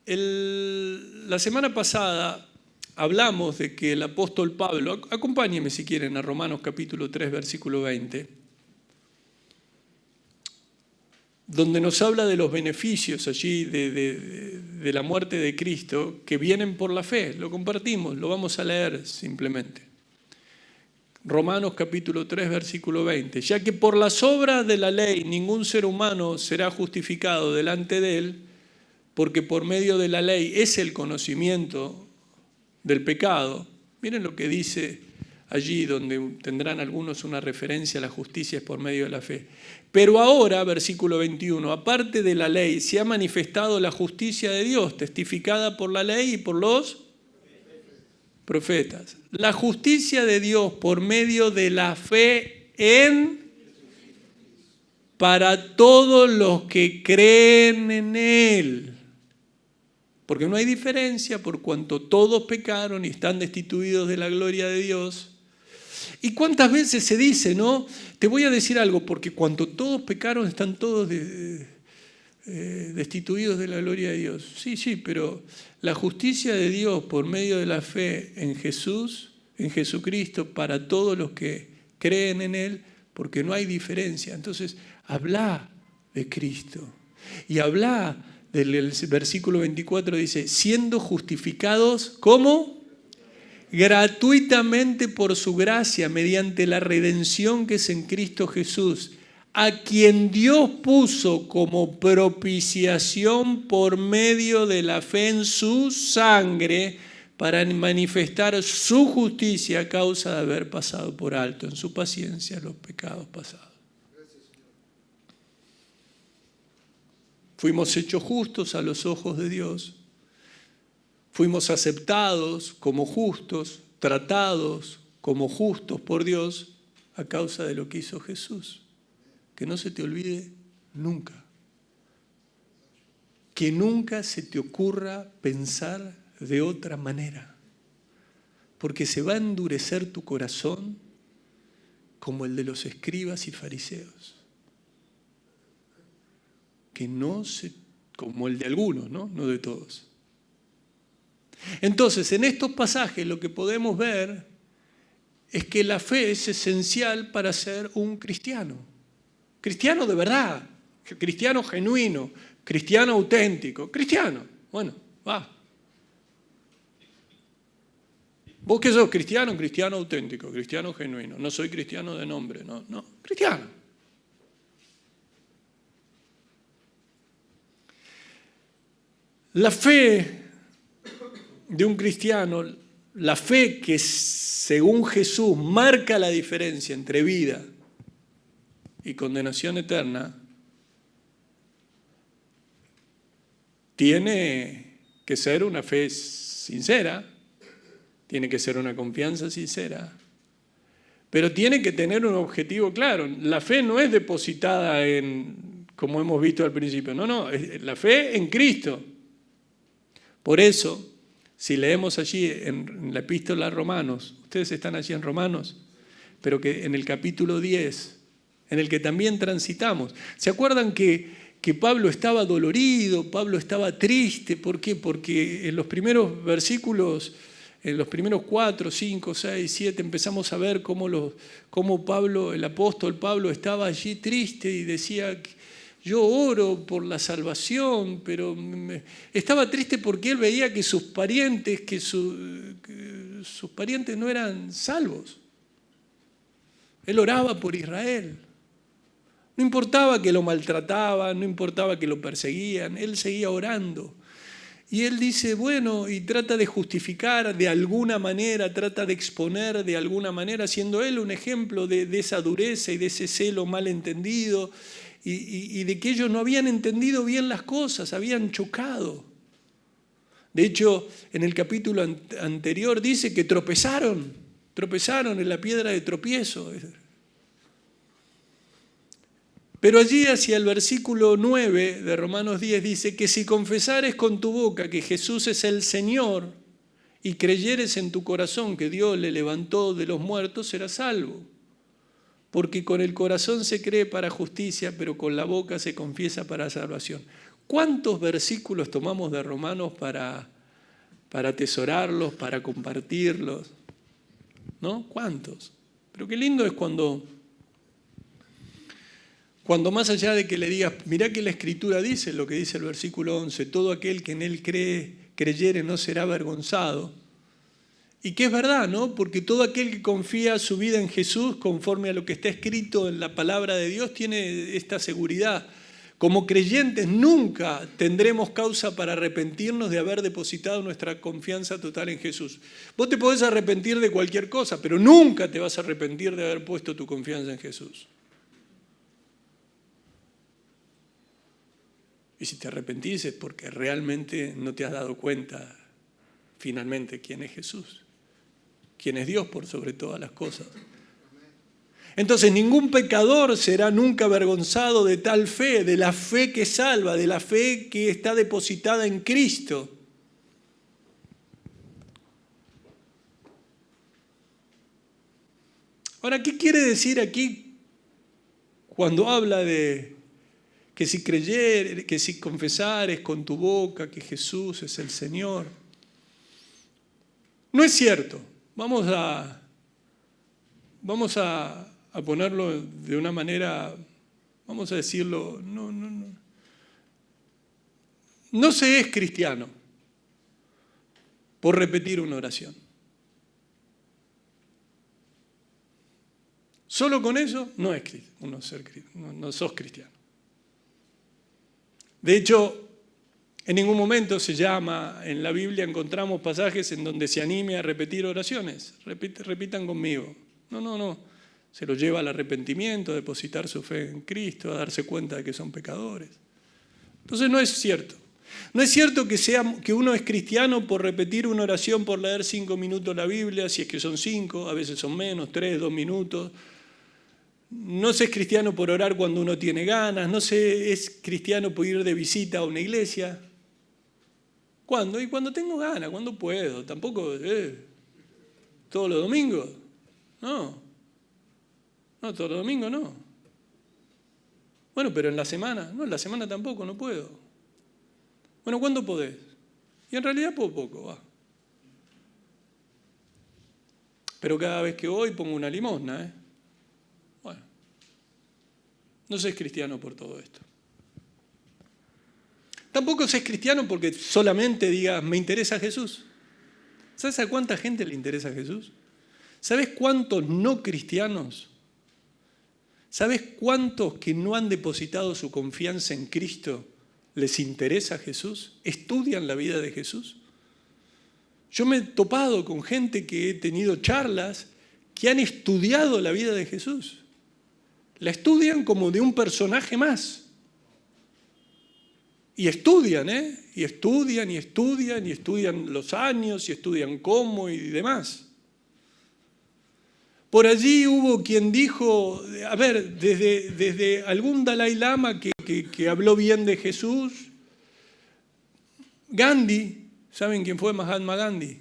La semana pasada hablamos de que el apóstol Pablo, acompáñenme si quieren a Romanos capítulo 3, versículo 20, donde nos habla de los beneficios allí de la muerte de Cristo que vienen por la fe. Lo compartimos, lo vamos a leer simplemente. Romanos capítulo 3, versículo 20. Ya que por las obras de la ley ningún ser humano será justificado delante de él, porque por medio de la ley es el conocimiento del pecado. Miren lo que dice allí, donde tendrán algunos una referencia a la justicia es por medio de la fe. Pero ahora, versículo 21, aparte de la ley, se ha manifestado la justicia de Dios, testificada por la ley y por los profetas. La justicia de Dios por medio de la fe para todos los que creen en Él. Porque no hay diferencia por cuanto todos pecaron y están destituidos de la gloria de Dios. ¿Y cuántas veces se dice, no? Te voy a decir algo, porque cuando todos pecaron están todos destituidos de la gloria de Dios. Sí, pero la justicia de Dios por medio de la fe en Jesús, en Jesucristo, para todos los que creen en Él, porque no hay diferencia. Entonces, habla de Cristo. Y habla del versículo 24, dice, siendo justificados, ¿cómo? Gratuitamente por su gracia, mediante la redención que es en Cristo Jesús, a quien Dios puso como propiciación por medio de la fe en su sangre, para manifestar su justicia a causa de haber pasado por alto en su paciencia los pecados pasados. Fuimos hechos justos a los ojos de Dios. Fuimos aceptados como justos, tratados como justos por Dios a causa de lo que hizo Jesús. Que no se te olvide nunca. Que nunca se te ocurra pensar de otra manera. Porque se va a endurecer tu corazón como el de los escribas y fariseos. Como el de algunos, ¿no? No de todos. Entonces, en estos pasajes lo que podemos ver es que la fe es esencial para ser un cristiano. Cristiano de verdad, cristiano genuino, cristiano auténtico, cristiano. Bueno, va. ¿Vos qué sos? Cristiano, cristiano auténtico, cristiano genuino. No soy cristiano de nombre, no, cristiano. La fe de un cristiano, la fe que según Jesús marca la diferencia entre vida y condenación eterna, tiene que ser una fe sincera, tiene que ser una confianza sincera Pero tiene que tener un objetivo claro. La fe no es depositada en, como hemos visto al principio, no, es la fe en Cristo. Por eso, si leemos allí en la epístola a Romanos, ustedes están allí en Romanos, pero que en el capítulo 10, en el que también transitamos, ¿se acuerdan que Pablo estaba dolorido, Pablo estaba triste? ¿Por qué? Porque en los primeros versículos, en los primeros 4, 5, 6, 7, empezamos a ver cómo Pablo, el apóstol Pablo, estaba allí triste y decía: yo oro por la salvación, pero estaba triste porque él veía que sus parientes, que sus parientes no eran salvos. Él oraba por Israel. No importaba que lo maltrataban, no importaba que lo perseguían, él seguía orando. Y él dice, bueno, y trata de justificar de alguna manera, trata de exponer de alguna manera, siendo él un ejemplo de esa dureza y de ese celo mal entendido, y de que ellos no habían entendido bien las cosas, habían chocado. De hecho, en el capítulo anterior dice que tropezaron en la piedra de tropiezo. Pero allí hacia el versículo 9 de Romanos 10 dice que si confesares con tu boca que Jesús es el Señor y creyeres en tu corazón que Dios le levantó de los muertos, serás salvo. Porque con el corazón se cree para justicia, pero con la boca se confiesa para salvación. ¿Cuántos versículos tomamos de Romanos para atesorarlos, para compartirlos? ¿No? ¿Cuántos? Pero qué lindo es cuando más allá de que le digas, mirá que la Escritura dice, lo que dice el versículo 11, todo aquel que en él creyere no será avergonzado. Y que es verdad, ¿no? Porque todo aquel que confía su vida en Jesús, conforme a lo que está escrito en la palabra de Dios, tiene esta seguridad. Como creyentes nunca tendremos causa para arrepentirnos de haber depositado nuestra confianza total en Jesús. Vos te podés arrepentir de cualquier cosa, pero nunca te vas a arrepentir de haber puesto tu confianza en Jesús. Y si te arrepentís es porque realmente no te has dado cuenta finalmente quién es Jesús, quién es Dios por sobre todas las cosas. Entonces ningún pecador será nunca avergonzado de tal fe, de la fe que salva, de la fe que está depositada en Cristo. Ahora, ¿qué quiere decir aquí cuando habla de que si creyeres, que si confesares con tu boca que Jesús es el Señor? No es cierto. Vamos a ponerlo de una manera, vamos a decirlo, no se es cristiano por repetir una oración. Solo con eso no sos cristiano. De hecho, en ningún momento se llama, en la Biblia encontramos pasajes en donde se anime a repetir oraciones. Repitan conmigo. No. Se lo lleva al arrepentimiento, a depositar su fe en Cristo, a darse cuenta de que son pecadores. Entonces no es cierto. No es cierto que uno es cristiano por repetir una oración, por leer 5 minutos la Biblia, si es que son 5, a veces son menos, 3, 2 minutos. No se es cristiano por orar cuando uno tiene ganas, no se es cristiano por ir de visita a una iglesia. ¿Cuándo? Y cuando tengo ganas, cuando puedo. Tampoco todos los domingos. No, todos los domingos no. Bueno, pero en la semana. No, en la semana tampoco, no puedo. Bueno, ¿cuándo podés? Y en realidad puedo poco, va. Pero cada vez que voy pongo una limosna, Bueno, no seas cristiano por todo esto. Tampoco seas cristiano porque solamente digas, me interesa Jesús. ¿Sabes a cuánta gente le interesa Jesús? ¿Sabes cuántos no cristianos? ¿Sabes cuántos que no han depositado su confianza en Cristo les interesa Jesús? ¿Estudian la vida de Jesús? Yo me he topado con gente que he tenido charlas que han estudiado la vida de Jesús. La estudian como de un personaje más. Y estudian, y estudian los años, y estudian cómo y demás. Por allí hubo quien dijo, a ver, desde algún Dalai Lama que habló bien de Jesús, Gandhi, ¿saben quién fue Mahatma Gandhi?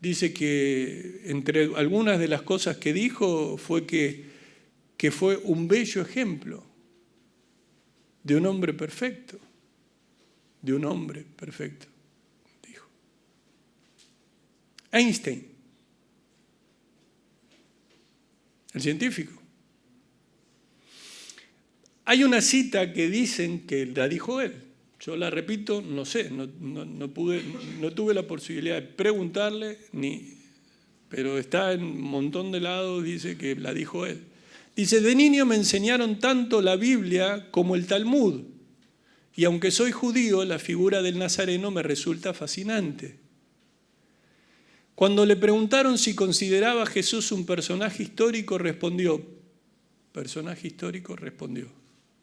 Dice que entre algunas de las cosas que dijo fue que fue un bello ejemplo de un hombre perfecto, de un hombre perfecto, dijo. Einstein, el científico. Hay una cita que dicen que la dijo él. Yo la repito, no sé, no tuve la posibilidad de preguntarle, pero está en un montón de lados, dice que la dijo él. Dice, de niño me enseñaron tanto la Biblia como el Talmud, y aunque soy judío, la figura del Nazareno me resulta fascinante. Cuando le preguntaron si consideraba a Jesús un personaje histórico, respondió, personaje histórico, respondió.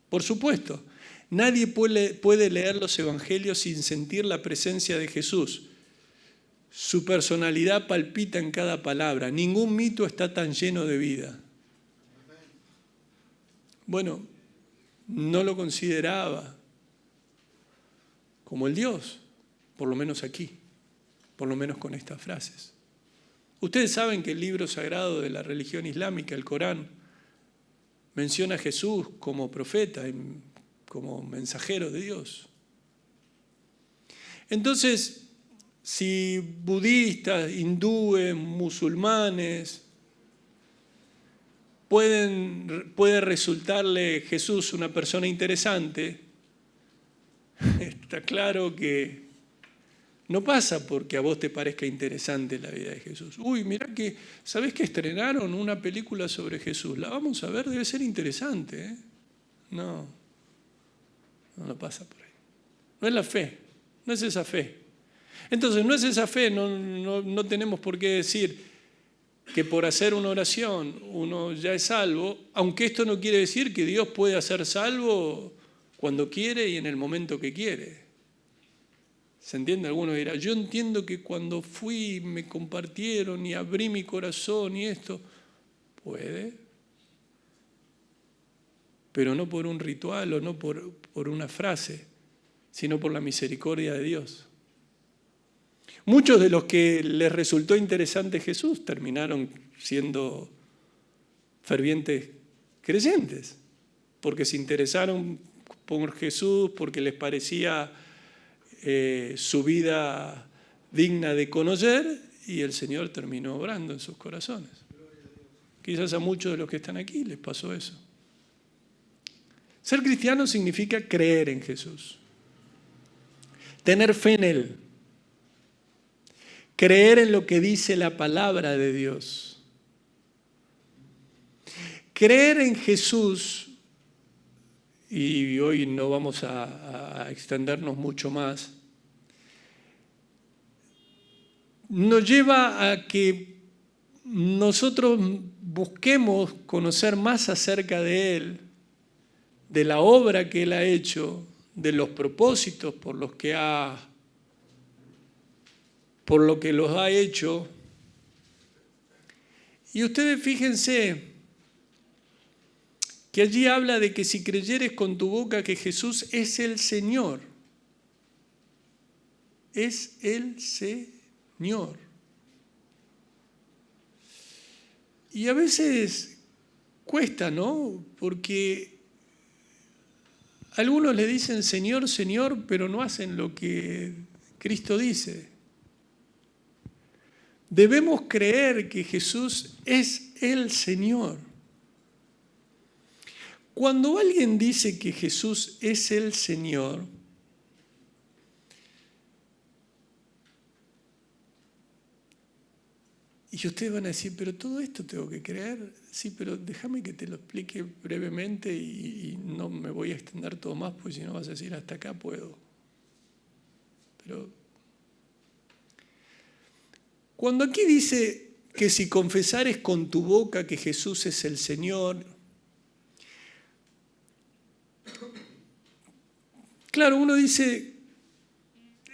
Por supuesto, nadie puede leer los evangelios sin sentir la presencia de Jesús. Su personalidad palpita en cada palabra. Ningún mito está tan lleno de vida. Bueno, no lo consideraba como el Dios, por lo menos aquí, por lo menos con estas frases. Ustedes saben que el libro sagrado de la religión islámica, el Corán, menciona a Jesús como profeta, como mensajero de Dios. Entonces, si budistas, hindúes, musulmanes, puede resultarle Jesús una persona interesante, está claro que no pasa porque a vos te parezca interesante la vida de Jesús. Uy, mirá que, ¿sabés que estrenaron una película sobre Jesús? La vamos a ver, debe ser interesante, ¿eh? No pasa por ahí. No es la fe, no es esa fe. Entonces, no es esa fe, no tenemos por qué decir que por hacer una oración uno ya es salvo, aunque esto no quiere decir que Dios puede hacer salvo cuando quiere y en el momento que quiere. ¿Se entiende? Alguno dirá, yo entiendo que cuando fui me compartieron y abrí mi corazón y esto, puede, pero no por un ritual o no por una frase, sino por la misericordia de Dios. Muchos de los que les resultó interesante Jesús terminaron siendo fervientes creyentes, porque se interesaron por Jesús, porque les parecía su vida digna de conocer, y el Señor terminó obrando en sus corazones. Quizás a muchos de los que están aquí les pasó eso. Ser cristiano significa creer en Jesús, tener fe en Él, creer en lo que dice la palabra de Dios. Creer en Jesús, y hoy no vamos a extendernos mucho más, nos lleva a que nosotros busquemos conocer más acerca de Él, de la obra que Él ha hecho, de los propósitos por lo que los ha hecho. Y ustedes fíjense que allí habla de que si creyeres con tu boca que Jesús es el Señor, es el Señor. Y a veces cuesta, ¿no? Porque algunos le dicen Señor, Señor, pero no hacen lo que Cristo dice. Debemos creer que Jesús es el Señor. Cuando alguien dice que Jesús es el Señor, y ustedes van a decir, pero todo esto tengo que creer. Sí, pero déjame que te lo explique brevemente y no me voy a extender todo más, porque si no vas a decir hasta acá puedo. Pero cuando aquí dice que si confesares con tu boca que Jesús es el Señor, claro, uno dice,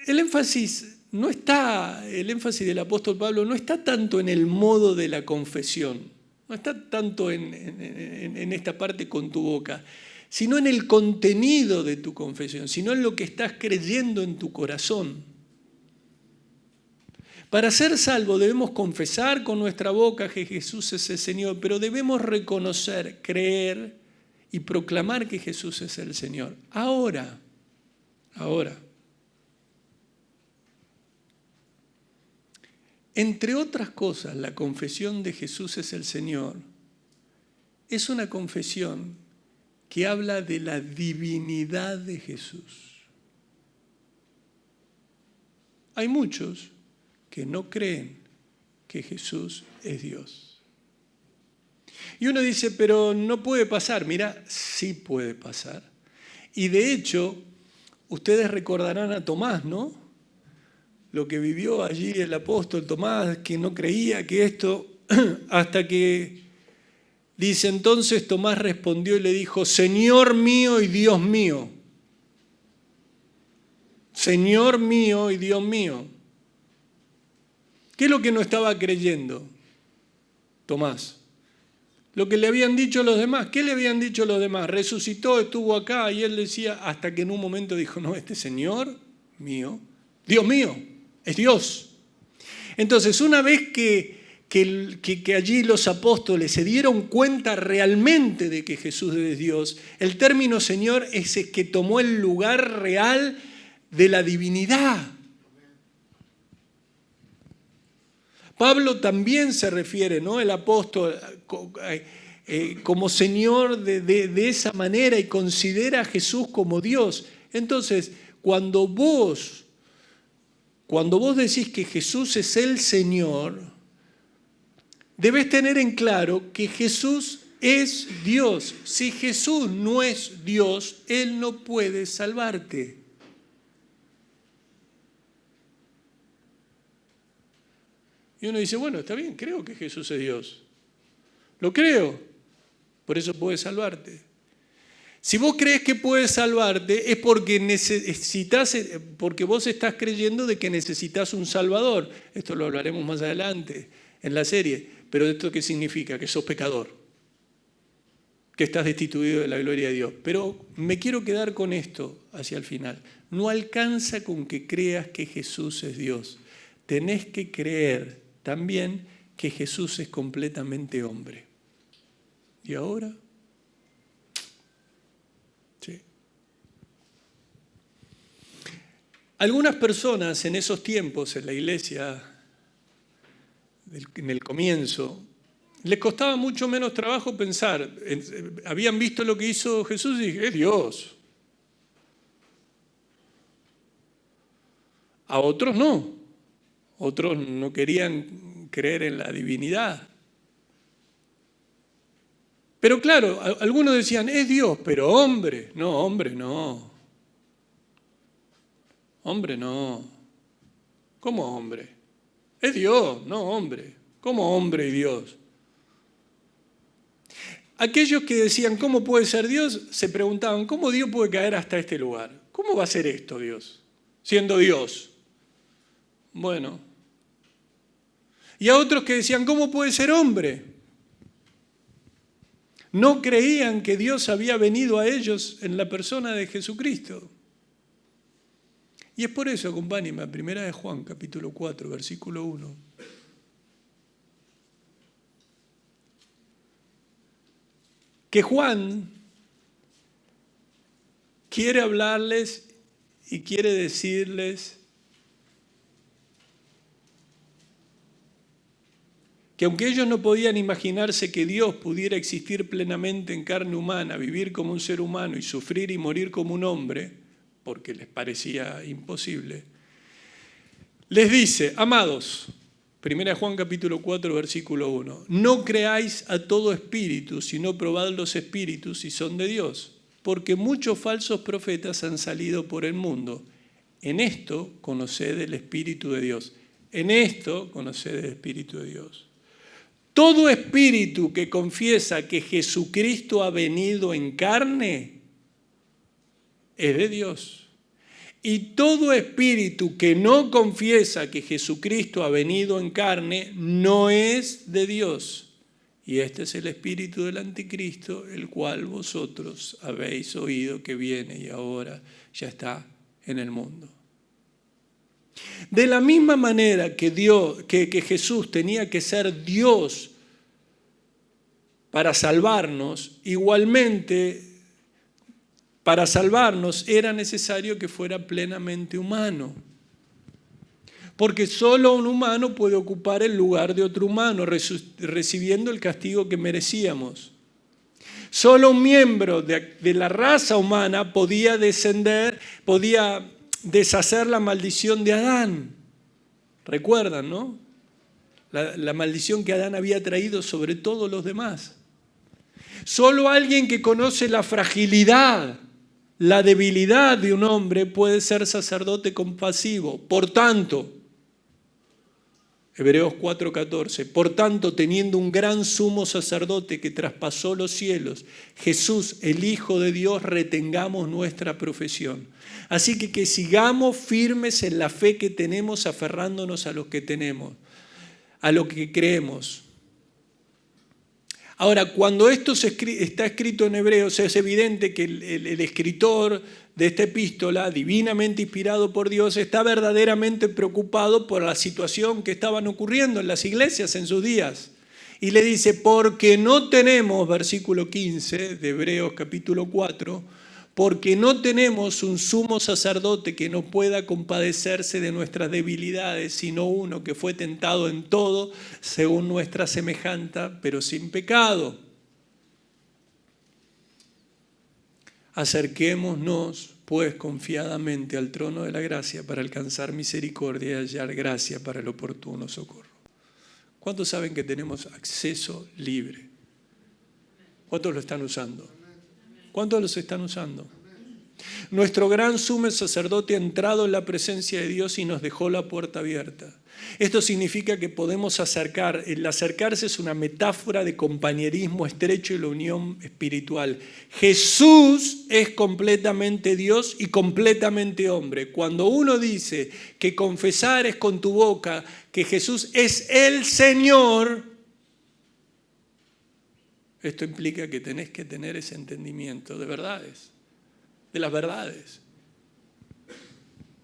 el énfasis no está, el énfasis del apóstol Pablo no está tanto en el modo de la confesión, no está tanto en esta parte con tu boca, sino en el contenido de tu confesión, sino en lo que estás creyendo en tu corazón. Para ser salvo debemos confesar con nuestra boca que Jesús es el Señor, pero debemos reconocer, creer y proclamar que Jesús es el Señor. Ahora. Entre otras cosas, la confesión de Jesús es el Señor es una confesión que habla de la divinidad de Jesús. Hay muchos que no creen que Jesús es Dios. Y uno dice, pero no puede pasar. Mira, sí puede pasar. Y de hecho, ustedes recordarán a Tomás, ¿no? Lo que vivió allí el apóstol Tomás, que no creía que esto, hasta que dice, entonces Tomás respondió y le dijo, Señor mío y Dios mío. Señor mío y Dios mío. ¿Qué es lo que no estaba creyendo Tomás? Lo que le habían dicho los demás. ¿Qué le habían dicho los demás? Resucitó, estuvo acá, y él decía, hasta que en un momento dijo, no, este Señor mío, Dios mío, es Dios. Entonces, una vez que allí los apóstoles se dieron cuenta realmente de que Jesús es Dios, el término Señor es el que tomó el lugar real de la divinidad. Pablo también se refiere, ¿no? El apóstol como Señor de esa manera y considera a Jesús como Dios. Entonces, cuando vos decís que Jesús es el Señor, debes tener en claro que Jesús es Dios. Si Jesús no es Dios, Él no puede salvarte. Y uno dice, bueno, está bien, creo que Jesús es Dios. Lo creo, por eso puede salvarte. Si vos crees que puede salvarte es porque vos estás creyendo de que necesitas un Salvador. Esto lo hablaremos más adelante en la serie. Pero ¿esto qué significa? Que sos pecador, que estás destituido de la gloria de Dios. Pero me quiero quedar con esto hacia el final. No alcanza con que creas que Jesús es Dios. Tenés que creer también que Jesús es completamente hombre. ¿Y ahora? Sí. Algunas personas en esos tiempos, en la iglesia, en el comienzo, les costaba mucho menos trabajo pensar. Habían visto lo que hizo Jesús y dije, es Dios. A otros no. Otros no querían creer en la divinidad. Pero claro, algunos decían, es Dios, pero hombre. No, hombre no. Hombre no. ¿Cómo hombre? Es Dios, no hombre. ¿Cómo hombre y Dios? Aquellos que decían, ¿cómo puede ser Dios? Se preguntaban, ¿cómo Dios puede caer hasta este lugar? ¿Cómo va a ser esto Dios, siendo Dios? Bueno. Y a otros que decían, ¿cómo puede ser hombre? No creían que Dios había venido a ellos en la persona de Jesucristo. Y es por eso, acompáñenme a 1 de Juan, capítulo 4, versículo 1. Que Juan quiere hablarles y quiere decirles que aunque ellos no podían imaginarse que Dios pudiera existir plenamente en carne humana, vivir como un ser humano y sufrir y morir como un hombre, porque les parecía imposible, les dice, amados, 1 Juan capítulo 4, versículo 1, no creáis a todo espíritu, sino probad los espíritus si son de Dios, porque muchos falsos profetas han salido por el mundo. En esto conoced el Espíritu de Dios. En esto conoced el Espíritu de Dios. Todo espíritu que confiesa que Jesucristo ha venido en carne es de Dios. Y todo espíritu que no confiesa que Jesucristo ha venido en carne no es de Dios. Y este es el espíritu del anticristo, el cual vosotros habéis oído que viene y ahora ya está en el mundo. De la misma manera que Jesús tenía que ser Dios para salvarnos, igualmente para salvarnos era necesario que fuera plenamente humano. Porque solo un humano puede ocupar el lugar de otro humano, recibiendo el castigo que merecíamos. Solo un miembro de la raza humana podía deshacer la maldición de Adán. ¿Recuerdan, no? La maldición que Adán había traído sobre todos los demás. Solo alguien que conoce la fragilidad, la debilidad de un hombre puede ser sacerdote compasivo. Por tanto, Hebreos 4:14, por tanto, teniendo un gran sumo sacerdote que traspasó los cielos, Jesús, el Hijo de Dios, retengamos nuestra profesión. Así que sigamos firmes en la fe que tenemos, aferrándonos a lo que tenemos, a lo que creemos. Ahora, cuando esto está escrito en Hebreos, es evidente que el escritor de esta epístola, divinamente inspirado por Dios, está verdaderamente preocupado por la situación que estaban ocurriendo en las iglesias en sus días. Y le dice, porque no tenemos, versículo 15 de Hebreos capítulo 4, porque no tenemos un sumo sacerdote que no pueda compadecerse de nuestras debilidades, sino uno que fue tentado en todo según nuestra semejanza, pero sin pecado. Acerquémonos, pues, confiadamente al trono de la gracia para alcanzar misericordia y hallar gracia para el oportuno socorro. ¿Cuántos saben que tenemos acceso libre? ¿Cuántos lo están usando? ¿Cuántos los están usando? Nuestro gran sumo sacerdote ha entrado en la presencia de Dios y nos dejó la puerta abierta. Esto significa que podemos acercar. El acercarse es una metáfora de compañerismo estrecho y la unión espiritual. Jesús es completamente Dios y completamente hombre. Cuando uno dice que confesar es con tu boca que Jesús es el Señor, esto implica que tenés que tener ese entendimiento de verdades, de las verdades,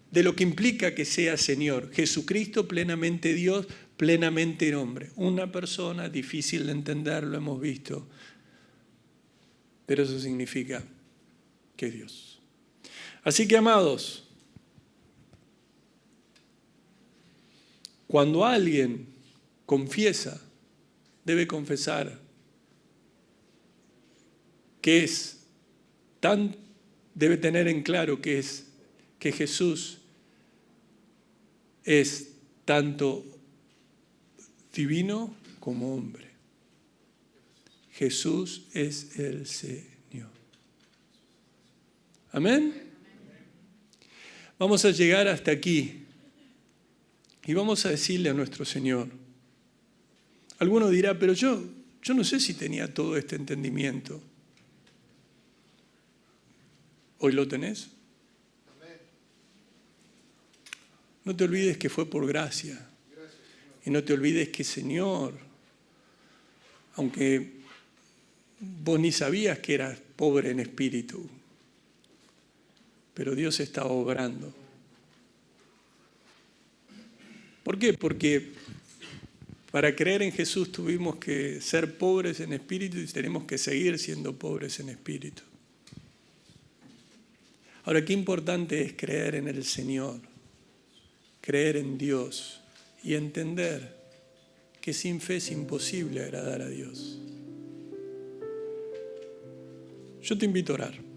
de lo que implica que sea Señor. Jesucristo plenamente Dios, plenamente hombre. Una persona difícil de entender, lo hemos visto, pero eso significa que es Dios. Así que, amados, cuando alguien confiesa, debe confesar debe tener en claro que Jesús es tanto divino como hombre. Jesús es el Señor. Amén. Vamos a llegar hasta aquí y vamos a decirle a nuestro Señor. Alguno dirá, pero yo no sé si tenía todo este entendimiento. ¿Hoy lo tenés? No te olvides que fue por gracia. Y no te olvides que, Señor, aunque vos ni sabías que eras pobre en espíritu, pero Dios estaba obrando. ¿Por qué? Porque para creer en Jesús tuvimos que ser pobres en espíritu y tenemos que seguir siendo pobres en espíritu. Ahora, qué importante es creer en el Señor, creer en Dios y entender que sin fe es imposible agradar a Dios. Yo te invito a orar.